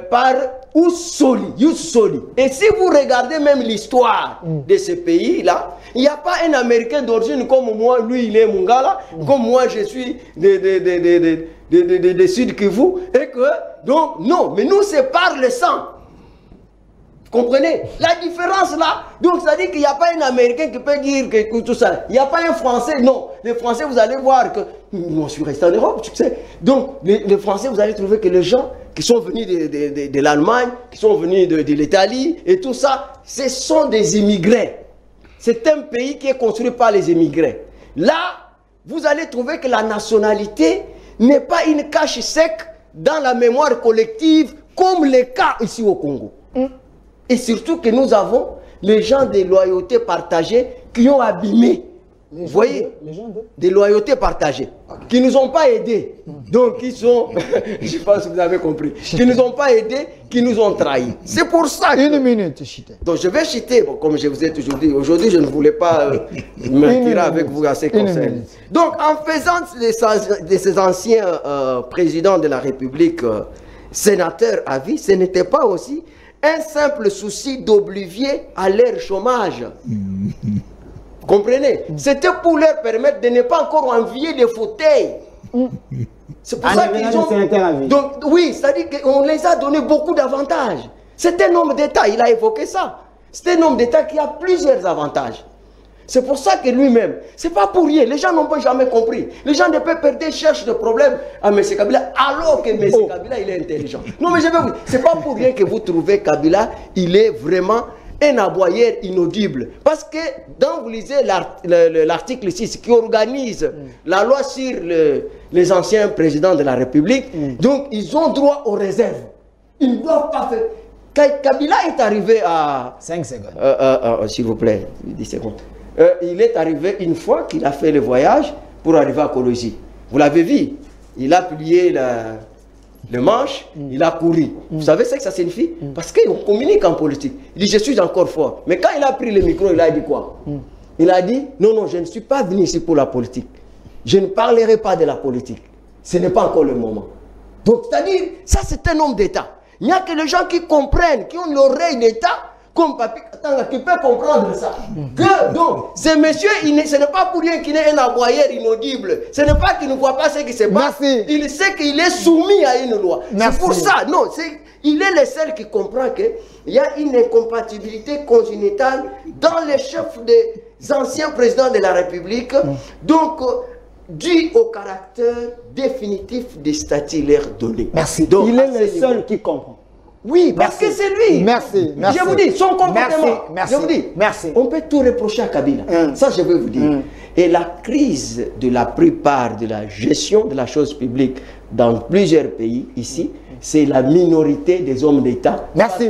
par Youssoli. Et si vous regardez même l'histoire de ce pays-là, il n'y a pas un Américain d'origine comme moi, lui il est Mungala, comme moi je suis de Sud Kivu, et que, donc, non, mais nous sépare le sang. Vous comprenez? La différence là, donc ça dit qu'il n'y a pas un Américain qui peut dire que tout ça. Il n'y a pas un Français, non. Les Français, vous allez voir que, moi je suis resté en Europe, tu sais. Donc, les Français, vous allez trouver que les gens qui sont venus de l'Allemagne, qui sont venus de l'Italie et tout ça, ce sont des immigrés. C'est un pays qui est construit par les immigrés. Là, vous allez trouver que la nationalité n'est pas une cache sec dans la mémoire collective comme le cas ici au Congo. Et surtout que nous avons les gens de loyauté partagée qui ont abîmé Vous voyez, des loyautés partagées, qui ne nous ont pas aidés, donc qui sont, je pense que vous avez compris, qui ne nous ont pas aidés, qui nous ont trahis. C'est pour ça que... Une minute, Chité. Donc je vais chiter, bon, comme je vous ai toujours dit, aujourd'hui je ne voulais pas me tirer avec vous à ces conseils. Donc en faisant de ces anciens présidents de la République sénateurs à vie, ce n'était pas aussi un simple souci d'oblivier à leur chômage. Comprenez? C'était pour leur permettre de ne pas encore envier des fauteuils. C'est pour ça qu'ils ont... Donc, oui, c'est-à-dire qu'on les a donné beaucoup d'avantages. C'est un homme d'État, il a évoqué ça. C'est un homme d'État qui a plusieurs avantages. C'est pour ça que lui-même, c'est pas pour rien, les gens n'ont pas jamais compris. Les gens de PPRD cherchent des problèmes à M. Kabila, alors que M. Kabila, il est intelligent. Non, mais je vais vous dire, c'est pas pour rien que vous trouvez Kabila, il est vraiment un aboyeur inaudible. Parce que, quand vous lisez l'article 6 qui organise la loi sur les anciens présidents de la République, donc ils ont droit aux réserves. Ils ne doivent pas faire... Kabila est arrivé à... 5 secondes. S'il vous plaît, 10 secondes. Il est arrivé une fois qu'il a fait le voyage pour arriver à Kolosi. Vous l'avez vu, il a plié le manche, il a couru. Vous savez ce que ça signifie? Parce qu'on communique en politique. Il dit, je suis encore fort. Mais quand il a pris le micro, il a dit quoi? Il a dit, non, non, je ne suis pas venu ici pour la politique. Je ne parlerai pas de la politique. Ce n'est pas encore le moment. Donc, c'est-à-dire, ça c'est un homme d'État. Il n'y a que les gens qui comprennent, qui ont l'oreille d'État, comme Papi Katanga, qui peut comprendre ça. Que, donc, ce monsieur, ce n'est pas pour rien qu'il est un aboyeur inaudible. Ce n'est pas qu'il ne voit pas ce qui se passe. Il sait qu'il est soumis à une loi. C'est pour ça, non, il est le seul qui comprend qu'il y a une incompatibilité congénitale dans les chefs des anciens présidents de la République. Donc, dû au caractère définitif des statuts leur donnés. Merci. Donc, il est le seul qui comprend. Oui, parce que c'est lui. Merci, merci. Je vous dis, son comportement. Merci, je vous dis, merci. On peut tout reprocher à Kabila. Ça, je veux vous dire. Et la crise de la plupart de la gestion de la chose publique dans plusieurs pays ici, c'est la minorité des hommes d'État. Merci.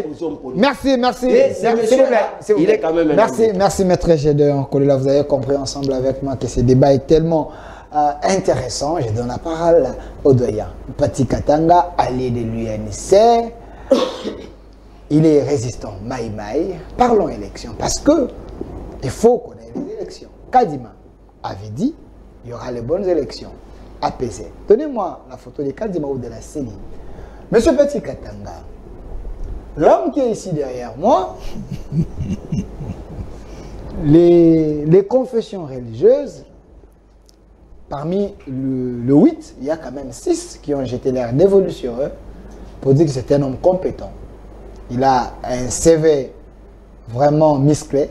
Merci, merci. Et ce monsieur-là, il est quand même un merci, merci, maître Gédéon Kolila. Vous avez compris ensemble avec moi que ce débat est tellement intéressant. Je donne la parole au doyen Pati Katanga, allié de l'UNC. Il est résistant Maï Maï. Parlons élection parce que il faut qu'on ait les élections. Kadima avait dit il y aura les bonnes élections apaisées. Donnez-moi la photo de Kadima ou de la CENI. Monsieur Pati Katanga, l'homme qui est ici derrière moi, les confessions religieuses, parmi le 8, il y a quand même 6 qui ont jeté l'air dévolu sur eux pour dire que c'est un homme compétent. Il a un CV vraiment musclé.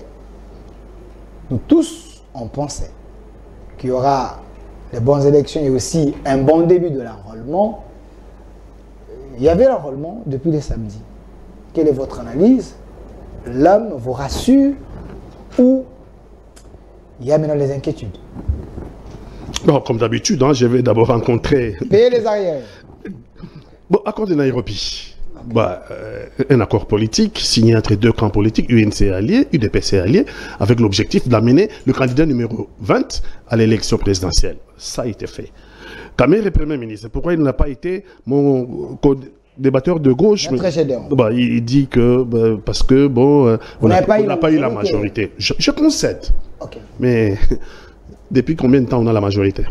Nous tous, on pensait qu'il y aura les bonnes élections et aussi un bon début de l'enrôlement. Il y avait l'enrôlement depuis le samedi. Quelle est votre analyse? L'homme vous rassure ou il y a maintenant les inquiétudes? Bon, comme d'habitude, je vais d'abord rencontrer... Payer les arrières. Bon, accord de Nairobi. Bah, un accord politique signé entre deux camps politiques, UNC alliés, UDPC alliés, avec l'objectif d'amener le candidat numéro 20 à l'élection présidentielle. Ça a été fait. Kamer est Premier ministre. Pourquoi il n'a pas été mon débatteur de gauche? Bah, il dit que parce que bon, on n'a pas eu la majorité. Je concède. Okay. Mais depuis combien de temps on a la majorité?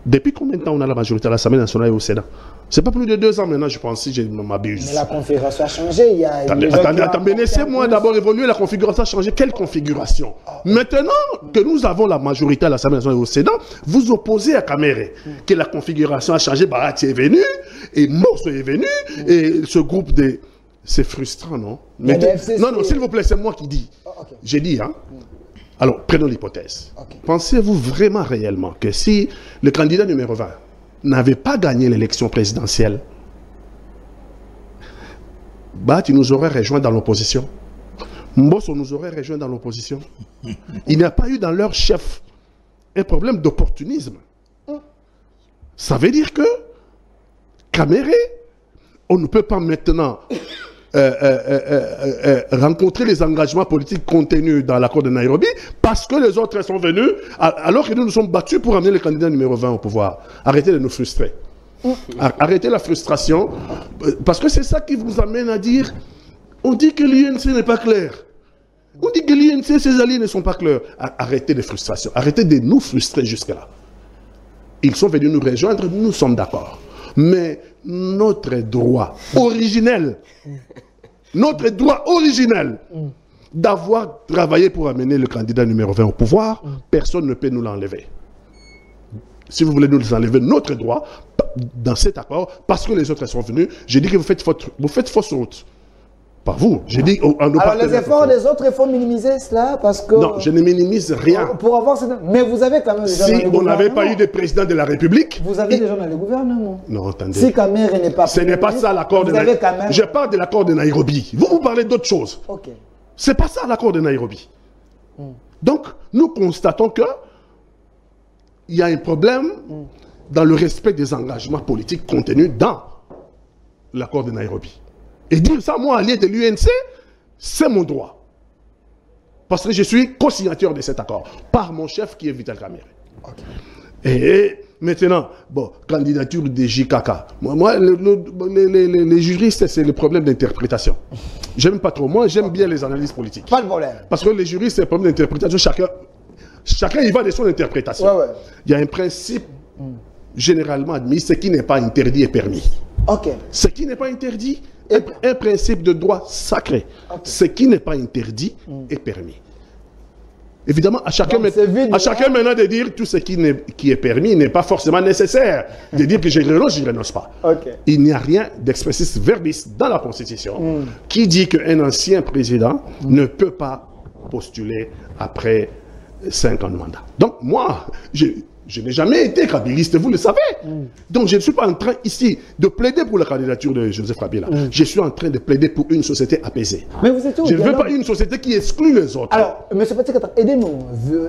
Depuis combien de temps on a la majorité à l'Assemblée nationale et au Sénat? C'est pas plus de 2 ans maintenant, je pense, si je m'abuse. Mais la configuration a changé. Il y a attendez, laissez-moi d'abord évoluer. La configuration a changé. Quelle configuration? Maintenant que nous avons la majorité à l'Assemblée nationale et au Sénat, vous opposez à Kamere que la configuration a changé. Barati est venu, et Morso est venu, et ce groupe de... C'est frustrant, non? Mais non, non, s'il vous plaît, c'est moi qui dis. J'ai dit, hein? Alors, prenons l'hypothèse. Pensez-vous vraiment réellement que si le candidat numéro 20 n'avait pas gagné l'élection présidentielle, Bati nous aurait rejoint dans l'opposition. Mbosso nous aurait rejoint dans l'opposition. Il n'y a pas eu dans leur chef un problème d'opportunisme. Ça veut dire que Kamere, on ne peut pas maintenant rencontrer les engagements politiques contenus dans l'accord de Nairobi parce que les autres sont venus, alors que nous nous sommes battus pour amener le candidat numéro 20 au pouvoir. Arrêtez de nous frustrer. Arrêtez la frustration, parce que c'est ça qui vous amène à dire, on dit que l'UNC n'est pas clair. On dit que l'UNC et ses alliés ne sont pas clairs. Arrêtez les frustrations. Arrêtez de nous frustrer jusque-là. Ils sont venus nous rejoindre, nous sommes d'accord. Mais notre droit originel, d'avoir travaillé pour amener le candidat numéro 20 au pouvoir, personne ne peut nous l'enlever. Si vous voulez nous enlever notre droit dans cet accord, parce que les autres sont venus, j'ai dit que vous faites fausse route. Pas vous, j'ai dit à nos Alors les efforts des autres, il faut minimiser cela parce que... Non, je ne minimise rien. Pour avoir mais vous avez quand même des gens dans le gouvernement. Si on n'avait pas eu de président de la République... Vous avez des gens dans le gouvernement. Non, attendez. Si Kamere n'est pas... Ce n'est pas ça l'accord de Nairobi. Je parle de l'accord de Nairobi. Vous parlez d'autre chose. Ok. Ce n'est pas ça l'accord de Nairobi. Donc, nous constatons que il y a un problème dans le respect des engagements politiques contenus dans l'accord de Nairobi. Et dire ça, moi, allié de l'UNC, c'est mon droit. Parce que je suis co-signateur de cet accord, par mon chef qui est Vital Kamerhe. Okay. Et maintenant, bon, candidature de JKK. Moi, les juristes, c'est le problème d'interprétation. J'aime pas trop. Moi, j'aime bien les analyses politiques. Pas de problème. Parce que les juristes, c'est le problème d'interprétation. Chacun y va de son interprétation. Ouais, ouais. Il y a un principe généralement admis, ce qui n'est pas interdit est permis. Ok. Ce qui n'est pas interdit est un principe de droit sacré. Okay. Ce qui n'est pas interdit est permis. Évidemment, à chacun maintenant de dire tout ce qui est permis n'est pas forcément nécessaire. De dire que je renonce pas. Okay. Il n'y a rien d'expressis verbis dans la Constitution qui dit qu'un ancien président ne peut pas postuler après 5 ans de mandat. Donc moi, je n'ai jamais été kabiliste, vous le savez. Donc je ne suis pas en train ici de plaider pour la candidature de Joseph Kabila. Je suis en train de plaider pour une société apaisée. Mais vous êtes où? Je ne veux pas une société qui exclut les autres. Alors, M. Patikata, aidez-nous.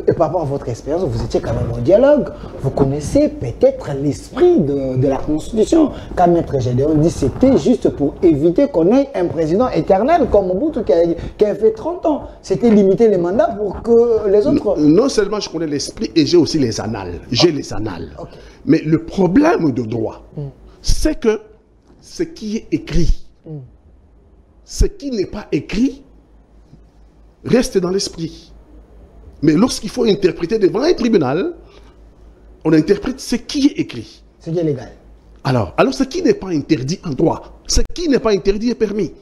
Et par rapport à votre expérience, vous étiez quand même au dialogue. Vous connaissez peut-être l'esprit de la Constitution. Quand Maître Gédéon dit c'était juste pour éviter qu'on ait un président éternel comme Mobutu qui a fait 30 ans. C'était limiter les mandats pour que les autres... Non seulement je connais l'esprit et j'ai aussi les annales. J'ai les annales. Okay. Mais le problème de droit, c'est que ce qui est écrit, ce qui n'est pas écrit, reste dans l'esprit. Mais lorsqu'il faut interpréter devant un tribunal, on interprète ce qui est écrit. Ce qui est légal. Alors ce qui n'est pas interdit en droit, ce qui n'est pas interdit est permis.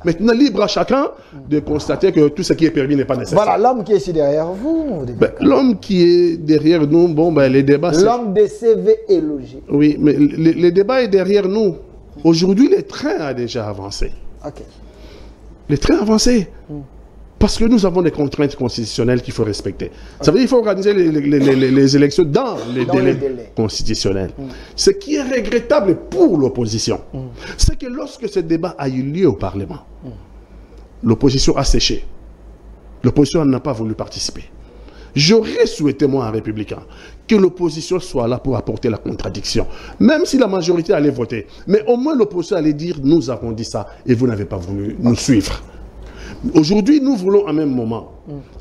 Maintenant, libre à chacun de constater que tout ce qui est permis n'est pas nécessaire. Voilà, l'homme qui est ici derrière vous. L'homme qui est derrière nous, les débats... L'homme des CV est logique. Oui, mais le débat est derrière nous. Aujourd'hui, le train a déjà avancé. Ok. Le train a avancé. Parce que nous avons des contraintes constitutionnelles qu'il faut respecter. Ça veut dire qu'il faut organiser les élections dans les délais constitutionnels. Ce qui est regrettable pour l'opposition, c'est que lorsque ce débat a eu lieu au Parlement, l'opposition a séché. L'opposition n'a pas voulu participer. J'aurais souhaité, moi, un républicain, que l'opposition soit là pour apporter la contradiction. Même si la majorité allait voter. Mais au moins l'opposition allait dire, nous avons dit ça et vous n'avez pas voulu nous suivre. Aujourd'hui, nous voulons en même moment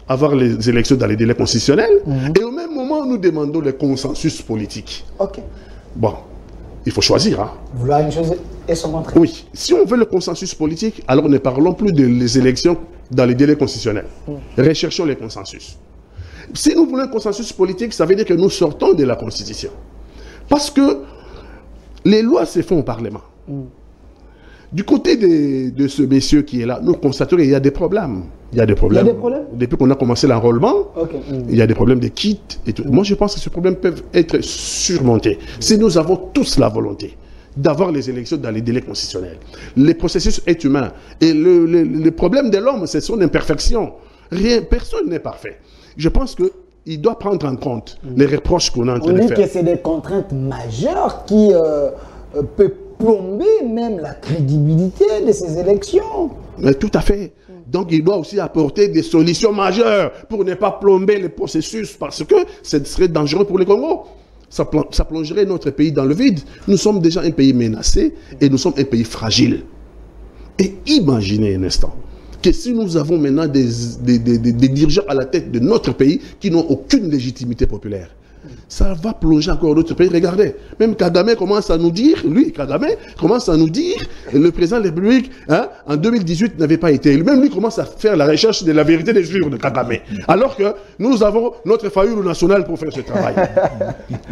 avoir les élections dans les délais constitutionnels et au même moment, nous demandons le consensus politique. Ok. Bon, il faut choisir. Hein. Vouloir une chose et son contraire. Oui. Si on veut le consensus politique, alors ne parlons plus des élections dans les délais constitutionnels. Recherchons les consensus. Si nous voulons un consensus politique, ça veut dire que nous sortons de la Constitution. Parce que les lois se font au Parlement. Du côté de ce monsieur qui est là, nous constatons qu'il y a des problèmes. Il y a des problèmes. Il y a des problèmes? Depuis qu'on a commencé l'enrôlement, il y a des problèmes de kits et tout. Moi, je pense que ces problèmes peuvent être surmontés. Si nous avons tous la volonté d'avoir les élections dans les délais constitutionnels. Le processus est humain. Et le problème de l'homme, c'est son imperfection. Personne n'est parfait. Je pense qu'il doit prendre en compte les reproches qu'on a en train de faire. On dit que c'est des contraintes majeures qui peuvent plomber même la crédibilité de ces élections. Mais tout à fait. Donc il doit aussi apporter des solutions majeures pour ne pas plomber le processus parce que ce serait dangereux pour le Congo. Ça plongerait notre pays dans le vide. Nous sommes déjà un pays menacé et nous sommes un pays fragile. Et imaginez un instant que si nous avons maintenant des dirigeants à la tête de notre pays qui n'ont aucune légitimité populaire, ça va plonger encore d'autres pays. Regardez, même Kagame commence à nous dire, le président de la République, hein, en 2018 n'avait pas été élu. Même lui commence à faire la recherche de la vérité des livres de Kagame. Alors que nous avons notre faillure nationale pour faire ce travail.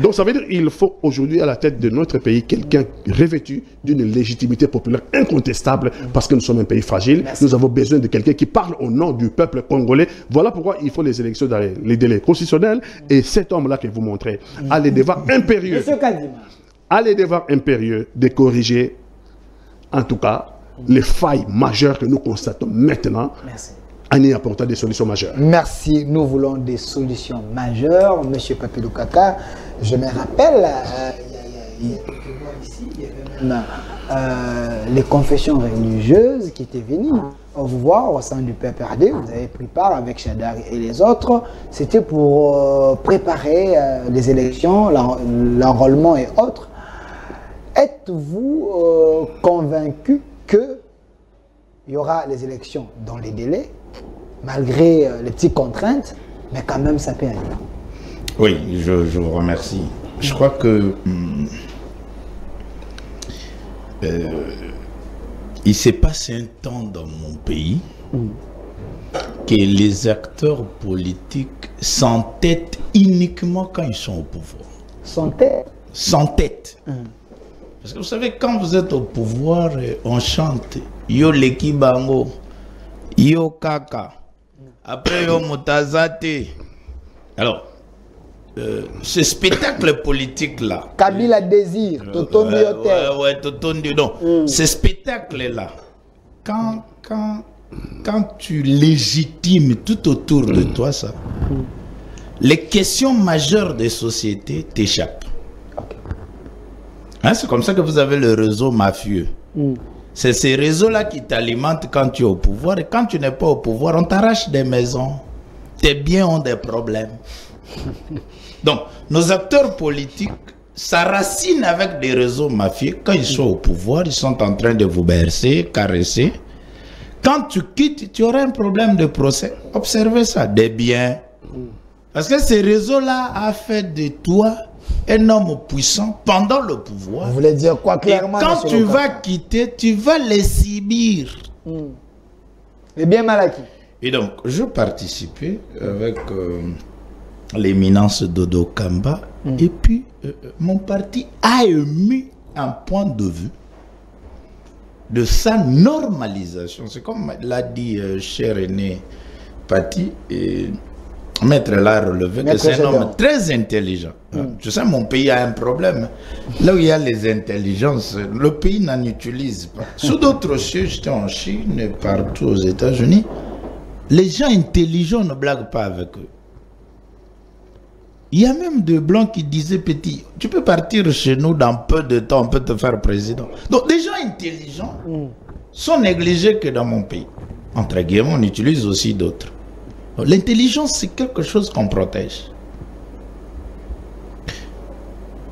Donc ça veut dire qu'il faut aujourd'hui à la tête de notre pays quelqu'un revêtu d'une légitimité populaire incontestable parce que nous sommes un pays fragile. Merci. Nous avons besoin de quelqu'un qui parle au nom du peuple congolais. Voilà pourquoi il faut les élections dans les délais constitutionnels. Et cet homme-là que vous montrez a les devoirs impérieux. A les devoirs impérieux de corriger, en tout cas, les failles majeures que nous constatons maintenant. Merci. En y apportant des solutions majeures. Merci. Nous voulons des solutions majeures. Monsieur Papi Lukaka, je me rappelle, il y avait même les confessions religieuses qui étaient venues vous voir au sein du PPRD. Vous avez pris part avec Chadar et les autres. C'était pour préparer les élections, l'enrôlement et autres. Êtes-vous convaincu qu'il y aura les élections dans les délais, malgré les petites contraintes, mais quand même ça peut aller? Oui, je vous remercie. Je crois que il s'est passé un temps dans mon pays que les acteurs politiques s'entêtent uniquement quand ils sont au pouvoir. S'entêtent. Parce que vous savez, quand vous êtes au pouvoir, on chante Yo Leki Bango, Yo Kaka, après Yo Mutazate. Alors, ce spectacle politique-là. Kabila désir, Totondi Hotel. Ouais, Totondi. Non, ce spectacle-là, quand tu légitimes tout autour de toi ça, les questions majeures des sociétés t'échappent. Hein, c'est comme ça que vous avez le réseau mafieux. C'est ces réseaux-là qui t'alimentent quand tu es au pouvoir. Et quand tu n'es pas au pouvoir, on t'arrache des maisons. Tes biens ont des problèmes. Donc, nos acteurs politiques s'arracinent avec des réseaux mafieux. Quand ils sont au pouvoir, ils sont en train de vous bercer, caresser. Quand tu quittes, tu auras un problème de procès. Observez ça, des biens. Parce que ces réseaux-là a fait de toi un homme puissant pendant le pouvoir. Vous voulez dire quoi clairement? Et quand tu vas quitter, tu vas les subir. Les biens mal acquis. Et donc, je participais avec l'éminence Dodo Kamba. Et puis, mon parti a émis un point de vue de sa normalisation. C'est comme l'a dit cher aîné Pati, et Maître l'a relevé, que c'est un homme très intelligent. Je sais, mon pays a un problème. Là où il y a les intelligences, le pays n'en utilise pas. Sous d'autres cieux, j'étais en Chine et partout aux États-Unis, les gens intelligents ne blaguent pas avec eux. Il y a même des blancs qui disaient, petit, tu peux partir chez nous dans peu de temps, on peut te faire président. Donc des gens intelligents sont négligés que dans mon pays. Entre guillemets, on utilise aussi d'autres. L'intelligence, c'est quelque chose qu'on protège.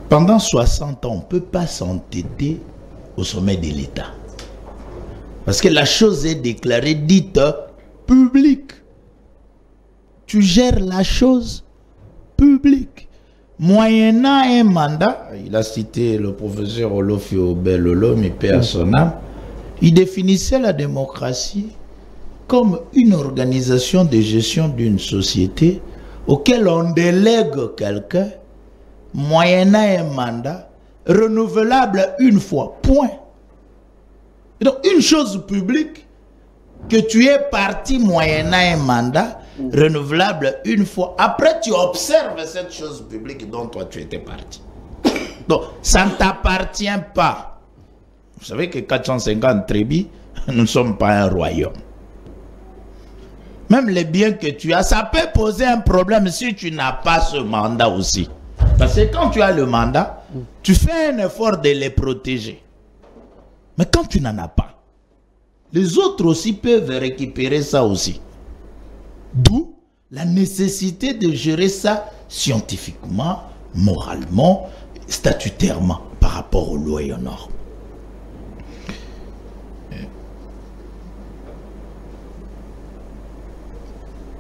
Pendant 60 ans, on ne peut pas s'entêter au sommet de l'État. Parce que la chose est déclarée, dite publique. Tu gères la chose publique. Moyennant un mandat, il a cité le professeur Olofio Belolo, mais paix à son âme, il définissait la démocratie comme une organisation de gestion d'une société auquel on délègue quelqu'un moyennant un mandat renouvelable une fois, point. Et donc une chose publique que tu es parti moyennant un mandat renouvelable une fois, après tu observes cette chose publique dont toi tu étais parti. Donc ça ne t'appartient pas. Vous savez que 450 tribus, nous ne sommes pas un royaume. Même les biens que tu as, ça peut poser un problème si tu n'as pas ce mandat aussi. Parce que quand tu as le mandat, tu fais un effort de les protéger. Mais quand tu n'en as pas, les autres aussi peuvent récupérer ça aussi. D'où la nécessité de gérer ça scientifiquement, moralement, statutairement par rapport aux lois et aux normes.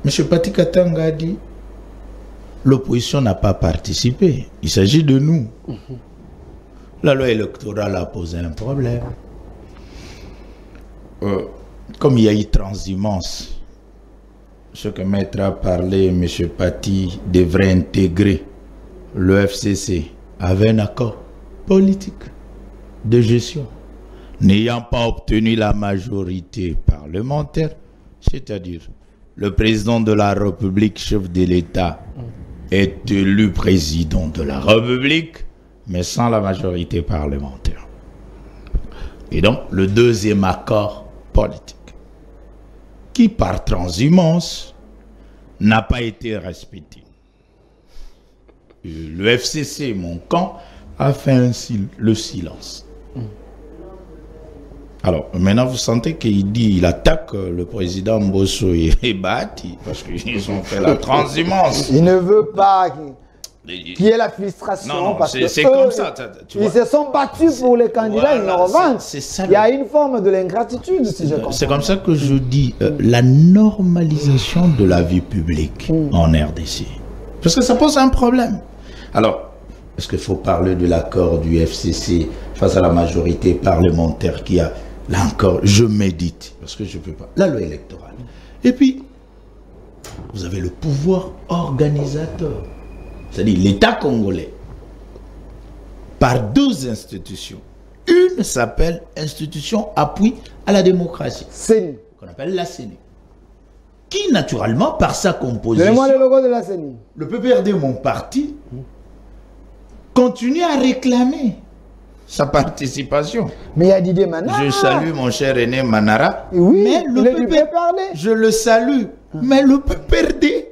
M. Pati Katanga a dit l'opposition n'a pas participé. Il s'agit de nous. La loi électorale a posé un problème. Comme il y a eu transhumance, ce que Maître a parlé, M. Pati devrait intégrer le FCC avec un accord politique de gestion. N'ayant pas obtenu la majorité parlementaire, c'est-à-dire le président de la République, chef de l'État, est élu président de la République, mais sans la majorité parlementaire. Et donc, le deuxième accord politique, qui par transhumance n'a pas été respecté. Le FCC, mon camp, a fait le silence. Alors, maintenant, vous sentez qu'il attaque le président Mbosso et Bahati, parce qu'ils ont fait la transhumance. Il ne veut pas qu'il y ait la frustration. Non, parce que c'est comme ça. Ils se sont battus pour les candidats, ils en revanche. Il y a une forme de l'ingratitude, si je comprends. C'est comme ça que je dis la normalisation de la vie publique en RDC. Parce que ça pose un problème. Alors, est-ce qu'il faut parler de l'accord du FCC face à la majorité parlementaire qui a... Là encore, je médite, parce que je ne peux pas. La loi électorale. Et puis, vous avez le pouvoir organisateur. C'est-à-dire l'État congolais. Par deux institutions. Une s'appelle Institution Appui à la démocratie. CENI. Qu'on appelle la CENI. Qui, naturellement, par sa composition... Donnez-moi le logo de la CENI. Le PPRD, mon parti, continue à réclamer sa participation. Mais il y a Didier Manara. Je salue mon cher René Manara. Oui, mais le PPRD, je le salue. Mais le PPRD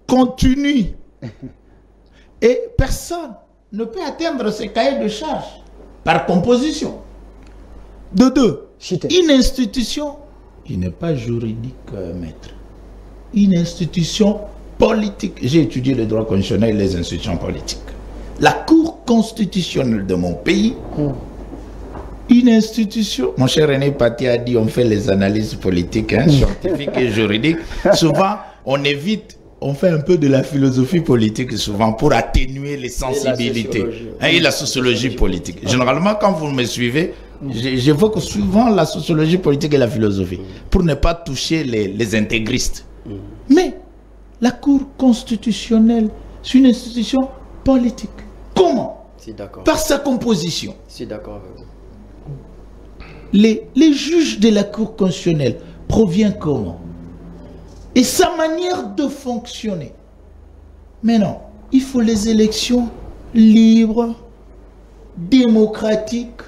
continue. Et personne ne peut atteindre ses cahiers de charges par composition. De deux, une institution qui n'est pas juridique, maître. Une institution politique. J'ai étudié le droit constitutionnel et les institutions politiques. La Cour constitutionnelle de mon pays, une institution, mon cher René Pati a dit, on fait les analyses politiques, scientifiques et juridiques. Souvent, on évite, on fait un peu de la philosophie politique souvent pour atténuer les sensibilités. Et la sociologie politique. Généralement, quand vous me suivez, j'évoque souvent la sociologie politique et la philosophie pour ne pas toucher les intégristes. Mais la Cour constitutionnelle, c'est une institution politique. Comment? Par sa composition. D'accord. Les juges de la Cour constitutionnelle proviennent comment? Et sa manière de fonctionner. Mais non, il faut les élections libres, démocratiques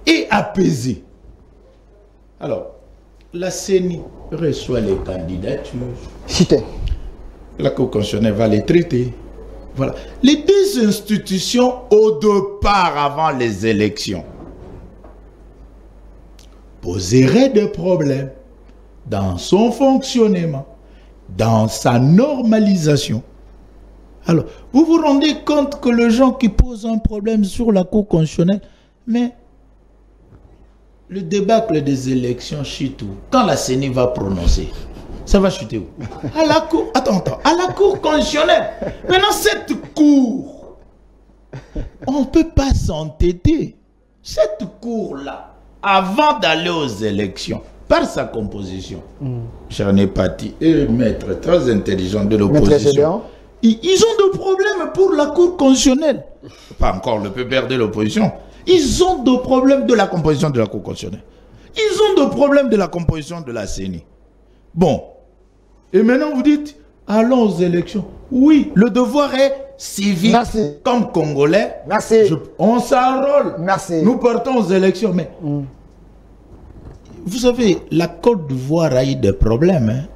et apaisées. Alors, la CENI reçoit les candidatures. La Cour constitutionnelle va les traiter. Voilà. Les deux institutions, au départ, avant les élections, poseraient des problèmes dans son fonctionnement, dans sa normalisation. Alors, vous vous rendez compte que les gens qui posent un problème sur la Cour constitutionnelle, mais le débâcle des élections chute où? Quand la CENI va prononcer, ça va chuter où? À la Cour, attends, à la Cour constitutionnelle. Maintenant, cette Cour, on ne peut pas s'entêter. Cette Cour-là, avant d'aller aux élections, par sa composition, j'en ai parti, et maître très intelligent de l'opposition, ils ont des problèmes pour la Cour constitutionnelle. Pas encore le PPRD de l'opposition. Ils ont des problèmes de la composition de la Cour constitutionnelle. Ils ont des problèmes de la composition de la CENI. Bon. Et maintenant vous dites, allons aux élections. Oui, le devoir est civique. Merci. Comme Congolais. Merci. On s'enrôle. Merci. Nous partons aux élections. Mais vous savez, la Côte d'Ivoire a eu des problèmes. Hein?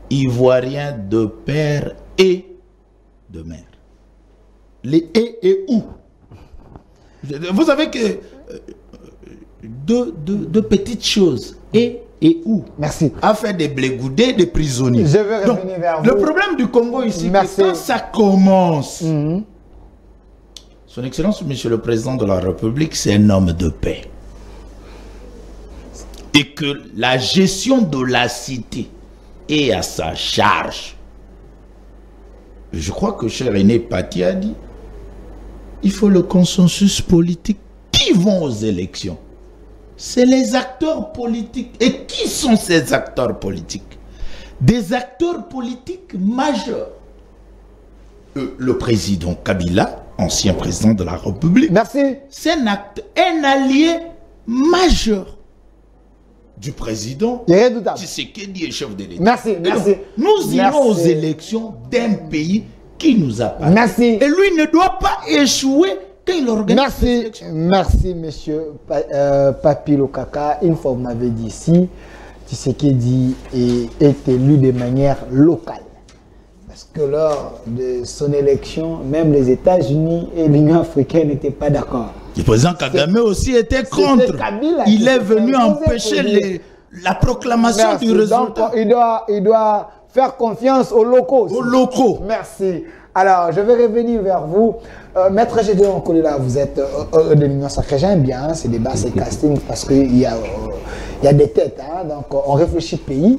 Ivoiriens de père et de mère. Les et où. Vous savez que deux petites choses. Et où. Merci. A fait des blégoudés, des prisonniers. Je veux revenir vers vous. Le problème du Congo ici, c'est quand ça commence. Son Excellence, Monsieur le Président de la République, c'est un homme de paix. Et que la gestion de la cité et à sa charge. Je crois que cher aîné Pati a dit, il faut le consensus politique. Qui vont aux élections? C'est les acteurs politiques. Et qui sont ces acteurs politiques? Des acteurs politiques majeurs. Le président Kabila, ancien président de la République, merci. C'est un allié majeur du président Irrédoutable. Tshisekedi est chef de l'État. Merci, merci. Donc, nous irons aux élections d'un pays qui nous appartient. Merci. Et lui ne doit pas échouer quand il organise. Merci, merci, monsieur Papi Lokaka. Une fois, vous m'avez dit ici, Tshisekedi est élu de manière locale. Parce que lors de son élection, même les États-Unis et l'Union africaine n'étaient pas d'accord. Le président Kagame aussi était contre. Il est venu empêcher la proclamation du résultat. Donc, il doit faire confiance aux locaux. Aux locaux. Merci. Alors, je vais revenir vers vous. Maître Gédéon Kolela, vous êtes de l'Union sacrée. J'aime bien ces débats, ces castings, parce qu'il y a des têtes. Hein, donc, on réfléchit pays.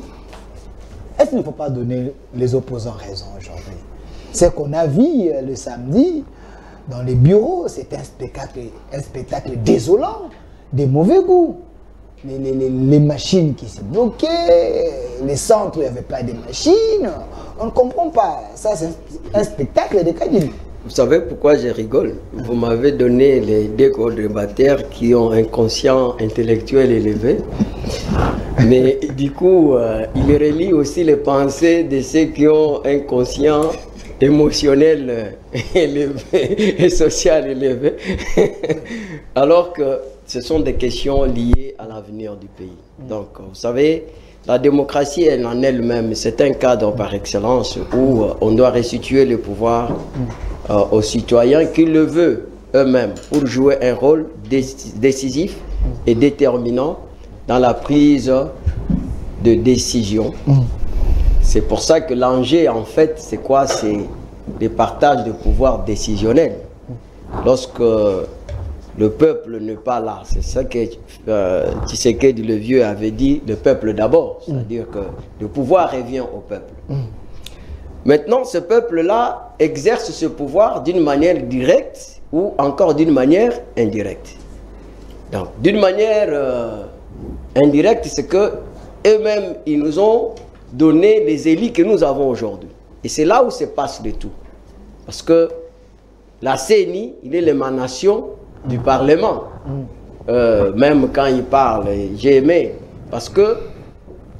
Est-ce qu'il ne faut pas donner les opposants raison aujourd'hui? C'est qu'on a vu le samedi dans les bureaux, c'est un spectacle désolant, de mauvais goût. Les machines qui s'est bloquées, les centres où il n'y avait pas de machines, on ne comprend pas. Ça, c'est un spectacle de Kadine. Vous savez pourquoi je rigole? Vous m'avez donné les deux co-débatteurs qui ont un conscient intellectuel élevé. Mais du coup, il relie aussi les pensées de ceux qui ont un conscient émotionnel élevé et social élevé. Alors que ce sont des questions liées à l'avenir du pays. Donc, vous savez, la démocratie en elle-même, c'est un cadre par excellence où on doit restituer le pouvoir aux citoyens qui le veulent eux-mêmes pour jouer un rôle décisif et déterminant dans la prise de décision. C'est pour ça que l'enjeu, en fait, c'est quoi? C'est le partage de pouvoir décisionnel. Lorsque le peuple n'est pas là, c'est ça que Tshisekedi le vieux avait dit, le peuple d'abord. C'est-à-dire que le pouvoir revient au peuple. Maintenant, ce peuple-là exerce ce pouvoir d'une manière directe ou encore d'une manière indirecte. Donc, d'une manière indirecte, c'est que eux-mêmes, ils nous ont donné les élus que nous avons aujourd'hui. Et c'est là où se passe de tout. Parce que la CENI, il est l'émanation du Parlement. Même quand il parle, j'ai aimé. Parce que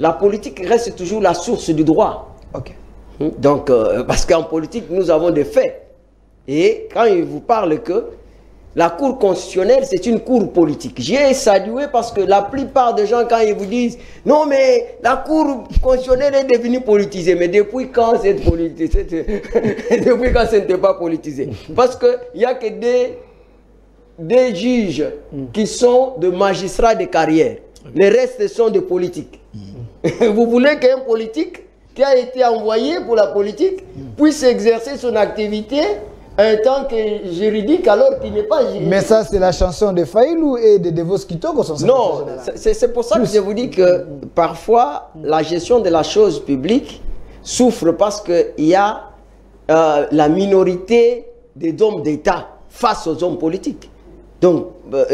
la politique reste toujours la source du droit. Ok. Donc, parce qu'en politique, nous avons des faits. Et quand il vous parle que la Cour constitutionnelle, c'est une cour politique. J'ai salué parce que la plupart des gens, quand ils vous disent « Non, mais la Cour constitutionnelle est devenue politisée. » Mais depuis quand c'est politisé? Depuis quand ce n'était pas politisé? Parce qu'il n'y a que des juges qui sont de magistrats de carrière. Les restes sont des politiques. Vous voulez qu'un politique qui a été envoyé pour la politique puisse exercer son activité en tant que juridique alors qu'il n'est pas juridique. Mais ça, c'est la chanson de Faïlou et de Devos Kitoko. Non, c'est pour ça que je vous dis que parfois, la gestion de la chose publique souffre parce qu'il y a la minorité des hommes d'État face aux hommes politiques. Donc,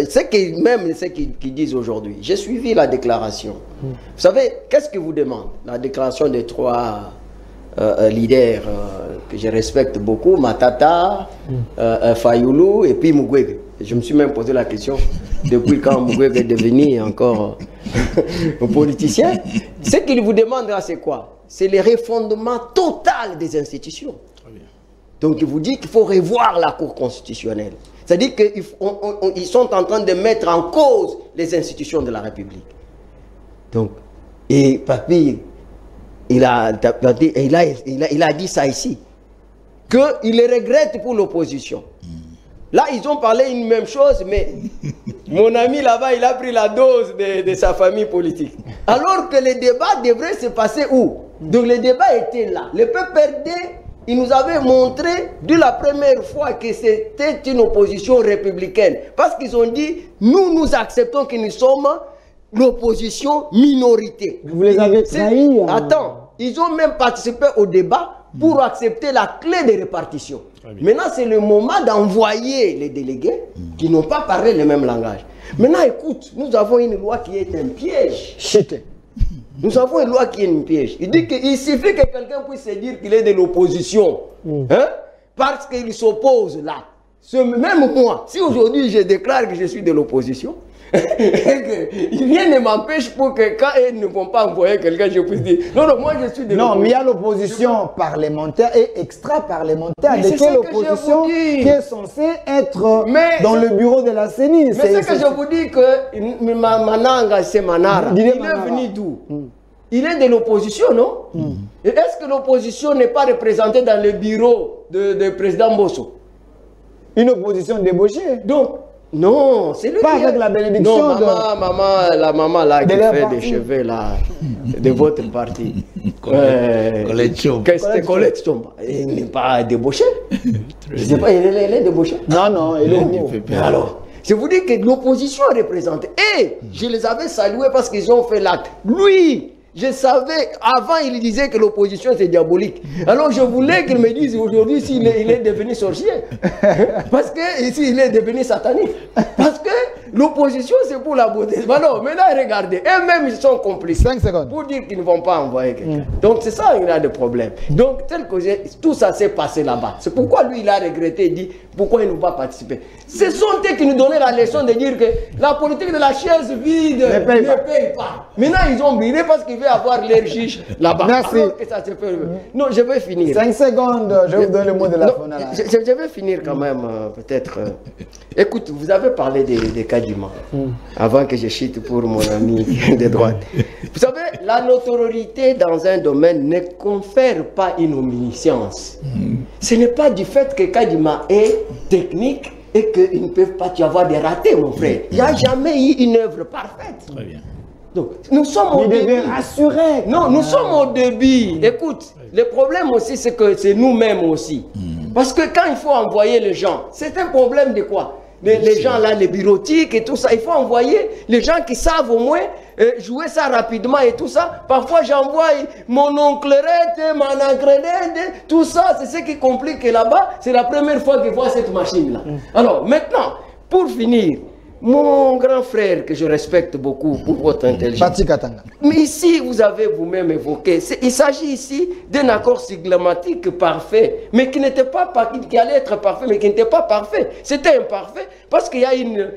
c'est même ce qu'ils disent aujourd'hui. J'ai suivi la déclaration. Vous savez, qu'est-ce que vous demande? La déclaration des trois leaders que je respecte beaucoup, Matata, Fayoulou et puis Mukwege. Je me suis même posé la question depuis quand Mukwege est devenu encore un politicien. Ce qu'il vous demande là, c'est quoi? C'est le refondement total des institutions. Donc il vous dit qu'il faut revoir la Cour constitutionnelle. C'est-à-dire qu'ils sont en train de mettre en cause les institutions de la République. Donc, et Papi, il a dit ça ici, qu'il le regrette pour l'opposition. Là, ils ont parlé une même chose, mais mon ami là-bas, il a pris la dose de sa famille politique. Alors que les débats devraient se passer où? Donc le débat était là. Le peuple perdait. Il nous avait montré de la première fois que c'était une opposition républicaine. Parce qu'ils ont dit, nous acceptons que nous sommes l'opposition minorité. Vous les avez trahis. Attends, ils ont même participé au débat pour accepter la clé de répartition. Maintenant, c'est le moment d'envoyer les délégués qui n'ont pas parlé le même langage. Maintenant, écoute, nous avons une loi qui est un piège. Nous avons une loi qui est un piège. Il dit qu'il suffit que quelqu'un puisse se dire qu'il est de l'opposition. Hein? Parce qu'il s'oppose là. Même moi, si aujourd'hui je déclare que je suis de l'opposition, rien ne m'empêche pour que quand ils ne vont pas envoyer quelqu'un, je puisse dire non, non, moi je suis de l'opposition. Non, mais il y a l'opposition parlementaire et extra-parlementaire. De quelle opposition qui est censée être dans le bureau de la CENI? Mais c'est que je vous dis que Mananga, c'est Manara. Il est venu d'où? Il est de l'opposition, non? Est-ce que l'opposition n'est pas représentée dans le bureau de président Bosso? Une opposition débauchée. Donc, non, c'est lui. Pas avec la bénédiction. Non, la maman là qui fait des cheveux là, de votre parti. Colette Chomba. C'était Colette Chomba. Il n'est pas débauché. Je sais pas, il est débauché. Non, non, il est. Alors, je vous dis que l'opposition est représentée. Et je les avais salués parce qu'ils ont fait l'acte. Lui, je savais, avant il disait que l'opposition c'est diabolique. Alors je voulais qu'il me dise aujourd'hui s'il est devenu sorcier. Parce que ici il est devenu satanique. Parce que l'opposition c'est pour la beauté. Alors maintenant regardez, eux-mêmes ils sont complices. 5 secondes. Pour dire qu'ils ne vont pas envoyer quelqu'un. Donc c'est ça, il a des problèmes. Donc tel que tout ça s'est passé là-bas. C'est pourquoi lui il a regretté et dit pourquoi il ne va pas participer. Ce sont eux qui nous donnaient la leçon de dire que la politique de la chaise vide ne paye pas. Maintenant ils ont brillé parce qu'ils veulent avoir l'air juge là-bas. Merci. Non, je vais finir. 5 secondes, je vous donne le mot de la fin. Je vais finir quand même, peut-être. Écoute, vous avez parlé des Kadima, avant que je chute pour mon ami de droite. Vous savez, la notoriété dans un domaine ne confère pas une omniscience. Ce n'est pas du fait que Kadima est technique et qu'ils ne peuvent pas y avoir des ratés, mon frère. Il n'y a jamais eu une œuvre parfaite. Très bien. Donc, nous sommes au début. Rassurer. Non, nous sommes au début. Écoute, le problème aussi, c'est que c'est nous-mêmes aussi. Parce que quand il faut envoyer les gens, c'est un problème de quoi? Les gens là, les bureautiques et tout ça, il faut envoyer les gens qui savent au moins jouer ça rapidement et tout ça. Parfois, j'envoie mon onclerette, mon encrenette, tout ça, c'est ce qui complique là-bas. C'est la première fois que je vois cette machine-là. Alors, maintenant, pour finir, mon grand frère que je respecte beaucoup pour votre intelligence. Mais ici, vous avez vous-même évoqué, il s'agit ici d'un accord sigmatique parfait, mais qui n'était pas qui allait être parfait, mais qui n'était pas parfait. C'était imparfait parce qu'il y a une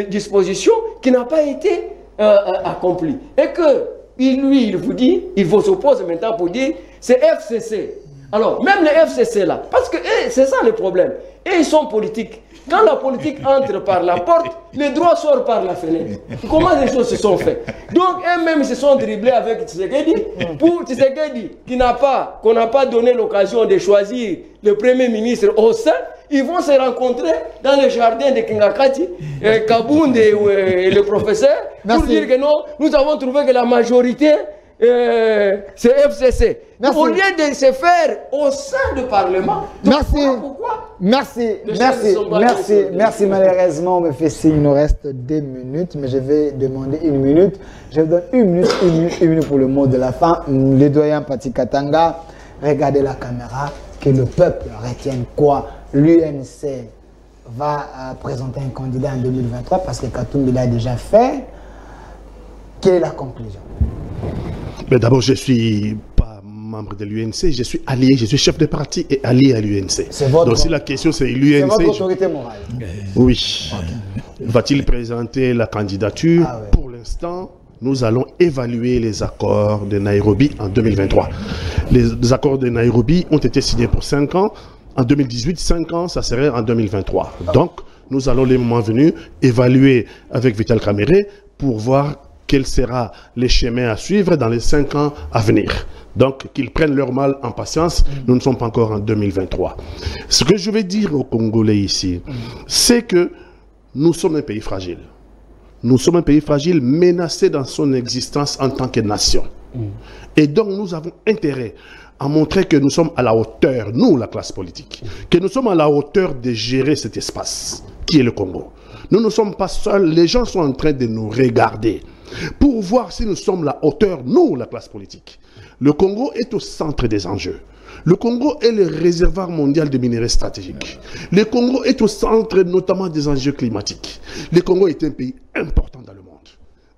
disposition qui n'a pas été accomplie. Et que lui, il vous dit, il vous oppose maintenant pour dire, c'est FCC. Alors, même les FCC là, parce que c'est ça le problème. Et ils sont politiques. Quand la politique entre par la porte, le droit sort par la fenêtre. Comment les choses se sont faites? Donc, eux-mêmes se sont dribblés avec Tshisekedi. Pour Tshisekedi, qu'on n'a pas donné l'occasion de choisir le Premier ministre au sein, ils vont se rencontrer dans le jardin de Kingakati, Kabound et le professeur, pour dire que non, nous avons trouvé que la majorité, c'est FCC. Donc, au lieu de se faire au sein du Parlement. Merci. Pourquoi? Merci. Malheureusement, on me fait signe, il nous reste 2 minutes, mais je vais demander 1 minute. Je vous donne 1 minute pour le mot de la fin. Le doyen Pati Katanga, regardez la caméra, que le peuple retienne quoi? L'UNC va présenter un candidat en 2023 parce que Katumbi l'a déjà fait. Quelle est la conclusion? Mais d'abord, je ne suis pas membre de l'UNC, je suis allié, je suis chef de parti et allié à l'UNC. Donc si la question c'est l'UNC... C'est votre autorité morale. Oui. Okay. Va-t-il présenter la candidature? Oui. Pour l'instant, nous allons évaluer les accords de Nairobi en 2023. Les accords de Nairobi ont été signés pour 5 ans. En 2018, 5 ans, ça serait en 2023. Donc, nous allons, les moments venus, évaluer avec Vital Kamerhe pour voir quel sera le chemin à suivre dans les 5 ans à venir. Donc, qu'ils prennent leur mal en patience, nous ne sommes pas encore en 2023. Ce que je vais dire aux Congolais ici, c'est que nous sommes un pays fragile. Nous sommes un pays fragile, menacé dans son existence en tant que nation. Et donc, nous avons intérêt à montrer que nous sommes à la hauteur, nous, la classe politique, que nous sommes à la hauteur de gérer cet espace qui est le Congo. Nous ne sommes pas seuls, les gens sont en train de nous regarder pour voir si nous sommes à la hauteur, nous, la classe politique. Le Congo est au centre des enjeux. Le Congo est le réservoir mondial de minerais stratégiques. Le Congo est au centre notamment des enjeux climatiques. Le Congo est un pays important dans le monde.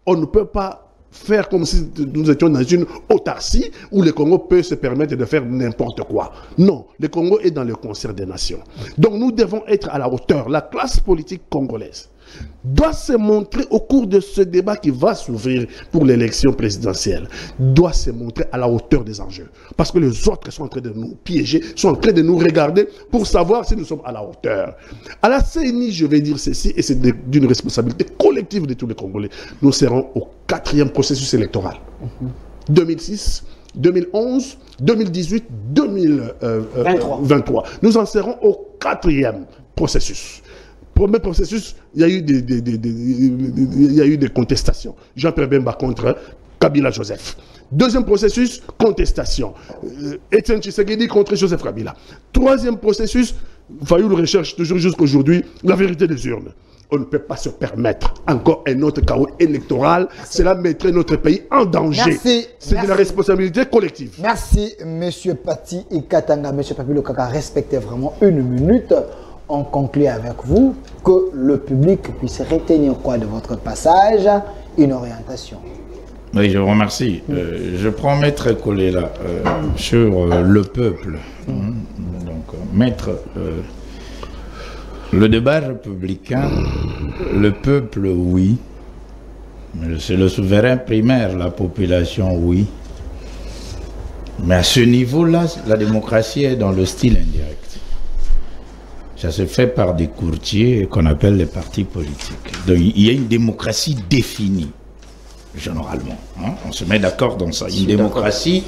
On ne peut pas faire comme si nous étions dans une autarcie où le Congo peut se permettre de faire n'importe quoi. Non, le Congo est dans le concert des nations. Donc nous devons être à la hauteur. La classe politique congolaise doit se montrer au cours de ce débat qui va s'ouvrir pour l'élection présidentielle, doit se montrer à la hauteur des enjeux. Parce que les autres sont en train de nous piéger, sont en train de nous regarder pour savoir si nous sommes à la hauteur. À la CENI, je vais dire ceci, et c'est d'une responsabilité collective de tous les Congolais. Nous serons au 4e processus électoral. 2006, 2011, 2018, 2023. Nous en serons au 4e processus. Premier processus, il y a eu des contestations. Jean-Pierre Bemba contre Kabila Joseph. Deuxième processus, contestation. Etienne Tshisekedi contre Joseph Kabila. Troisième processus, Fayoul recherche toujours jusqu'aujourd'hui la vérité des urnes. On ne peut pas se permettre encore un autre chaos électoral. Cela mettrait notre pays en danger. C'est de la responsabilité collective. Merci, M. Pati Ikatanga. M. Papilo Kaka, respectez vraiment 1 minute. On conclut avec vous que le public puisse retenir quoi de votre passage, une orientation. Oui, je vous remercie. Je prends Maître Kolela sur le peuple. Donc, Maître, le débat républicain, le peuple, oui. C'est le souverain primaire, la population, oui. Mais à ce niveau-là, la démocratie est dans le style indirect. Ça se fait par des courtiers qu'on appelle les partis politiques. Donc il y a une démocratie définie, généralement. Hein? On se met d'accord dans ça. Une démocratie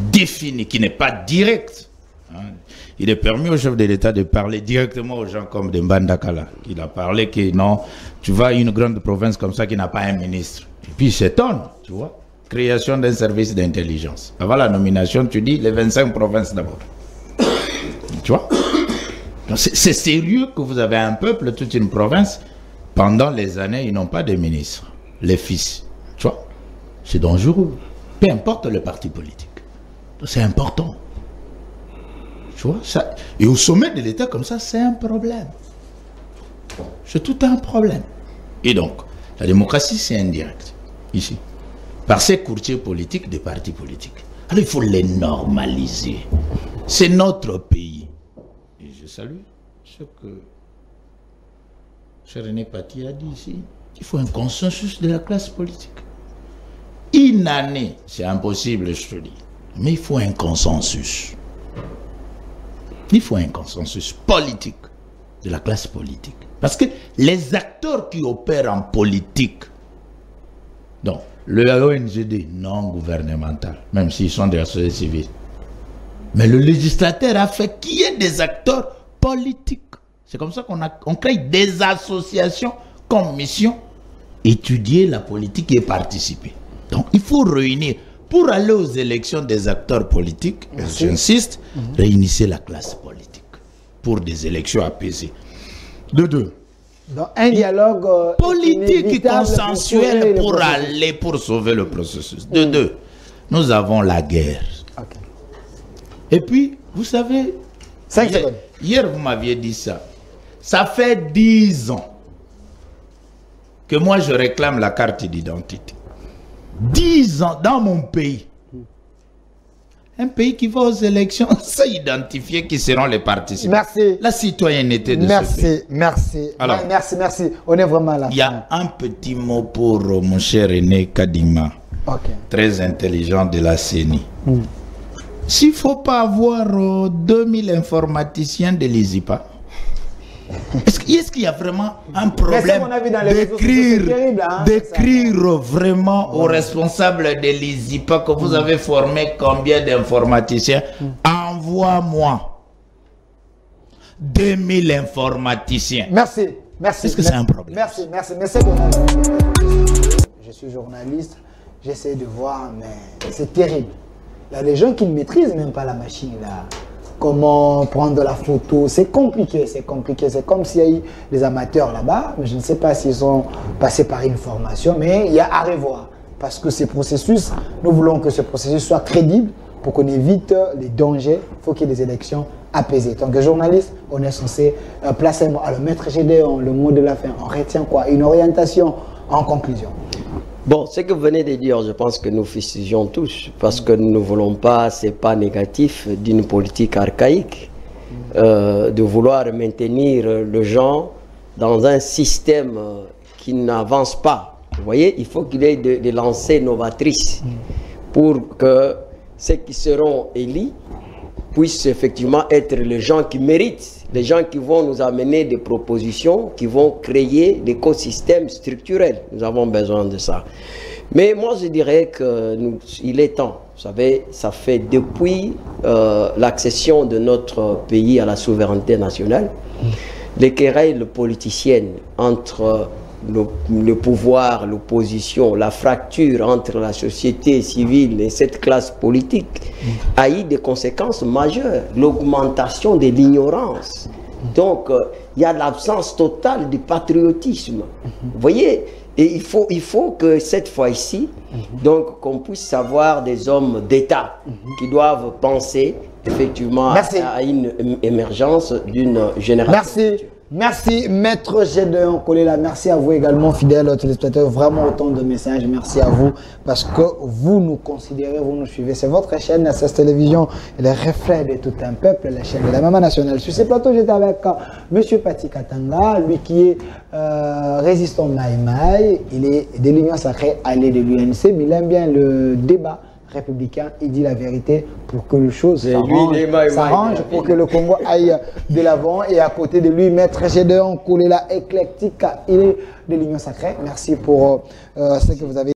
définie, qui n'est pas directe. Hein? Il est permis au chef de l'État de parler directement aux gens comme de Mbandakala. Il a parlé que non, tu vas à une grande province comme ça qui n'a pas un ministre. Et puis il s'étonne, tu vois. Création d'un service d'intelligence. Avant la nomination, tu dis les 25 provinces d'abord. Tu vois. C'est sérieux que vous avez un peuple, toute une province. Pendant les années, ils n'ont pas de ministre. Les fils. Tu vois. C'est dangereux. Peu importe le parti politique. C'est important. Tu vois ça. Et au sommet de l'État, comme ça, c'est un problème. C'est tout un problème. Et donc, la démocratie, c'est indirect. Ici. Par ces courtiers politiques des partis politiques. Alors, il faut les normaliser. C'est notre pays. Salut, ce que René Pati a dit ici. Il faut un consensus de la classe politique. Une année, c'est impossible, je te dis. Mais il faut un consensus. Il faut un consensus politique de la classe politique. Parce que les acteurs qui opèrent en politique, donc le ONGD non gouvernemental, même s'ils sont de la société civile, mais le législateur a fait qu'il y ait des acteurs politiques. C'est comme ça qu'on crée des associations comme mission, étudier la politique et participer. Donc il faut réunir, pour aller aux élections des acteurs politiques, j'insiste, réunissez la classe politique pour des élections apaisées. De deux. Donc un dialogue politique et consensuel pour sauver le processus. De deux, nous avons la guerre. Okay. Et puis, vous savez, 5 secondes. Hier, vous m'aviez dit ça. Ça fait 10 ans que moi, je réclame la carte d'identité. 10 ans dans mon pays. Un pays qui va aux élections sans identifier qui seront les participants. Merci. La citoyenneté de ce pays. Merci. Alors, merci. On est vraiment là. Il y a un petit mot pour mon cher René Kadima. Okay. Très intelligent de la CENI. S'il ne faut pas avoir 2000 informaticiens de l'ISIPA, est-ce qu'il y a vraiment un problème d'écrire vraiment aux responsables de l'ISIPA que vous avez formé combien d'informaticiens? Envoie-moi 2000 informaticiens. Merci. Est-ce que c'est un problème? Merci. Je suis journaliste, j'essaie de voir, mais c'est terrible. Il y a des gens qui ne maîtrisent même pas la machine là. Comment prendre la photo, c'est compliqué. C'est comme s'il y a eu des amateurs là-bas, mais je ne sais pas s'ils sont passés par une formation, mais il y a à revoir. parce que ces processus, nous voulons que ce processus soit crédible pour qu'on évite les dangers. Il faut qu'il y ait des élections apaisées. En tant que journaliste, on est censé placer un mot. Alors, Maître Gédéon, le mot de la fin, on retient quoi? Une orientation en conclusion. Bon, ce que vous venez de dire, je pense que nous fustigeons tous, parce que nous ne voulons pas, c'est pas négatif, d'une politique archaïque, de vouloir maintenir le genre dans un système qui n'avance pas. Vous voyez, il faut qu'il y ait des lancées novatrices pour que ceux qui seront élus puissent effectivement être les gens qui méritent, les gens qui vont nous amener des propositions, qui vont créer l'écosystème structurel. Nous avons besoin de ça. Mais moi, je dirais qu'il est temps. Vous savez, ça fait depuis l'accession de notre pays à la souveraineté nationale, les querelles politiciennes entre le pouvoir, l'opposition, la fracture entre la société civile et cette classe politique a eu des conséquences majeures. L'augmentation de l'ignorance. Donc, il y a l'absence totale du patriotisme. Vous voyez, et il faut que cette fois-ci, donc, qu'on puisse avoir des hommes d'État qui doivent penser effectivement à une émergence d'une génération. Merci. Merci, Maître Gédéon Kolela. Merci à vous également, fidèles téléspectateurs. Vraiment autant de messages. Merci à vous parce que vous nous considérez, vous nous suivez. C'est votre chaîne, SS Télévision, le reflet de tout un peuple, la chaîne de la Maman Nationale. Sur ce plateau, j'étais avec M. Pati Katanga, lui qui est résistant Maïmaï. Il est de l'Union Sacrée, allié de l'UNC, mais il aime bien le débat républicain. Il dit la vérité pour que les choses s'arrangent, pour que le Congo aille de l'avant. Et à côté de lui, Maître Gédéon Kolela, éclectique, il est de l'Union Sacrée. Merci pour ce que vous avez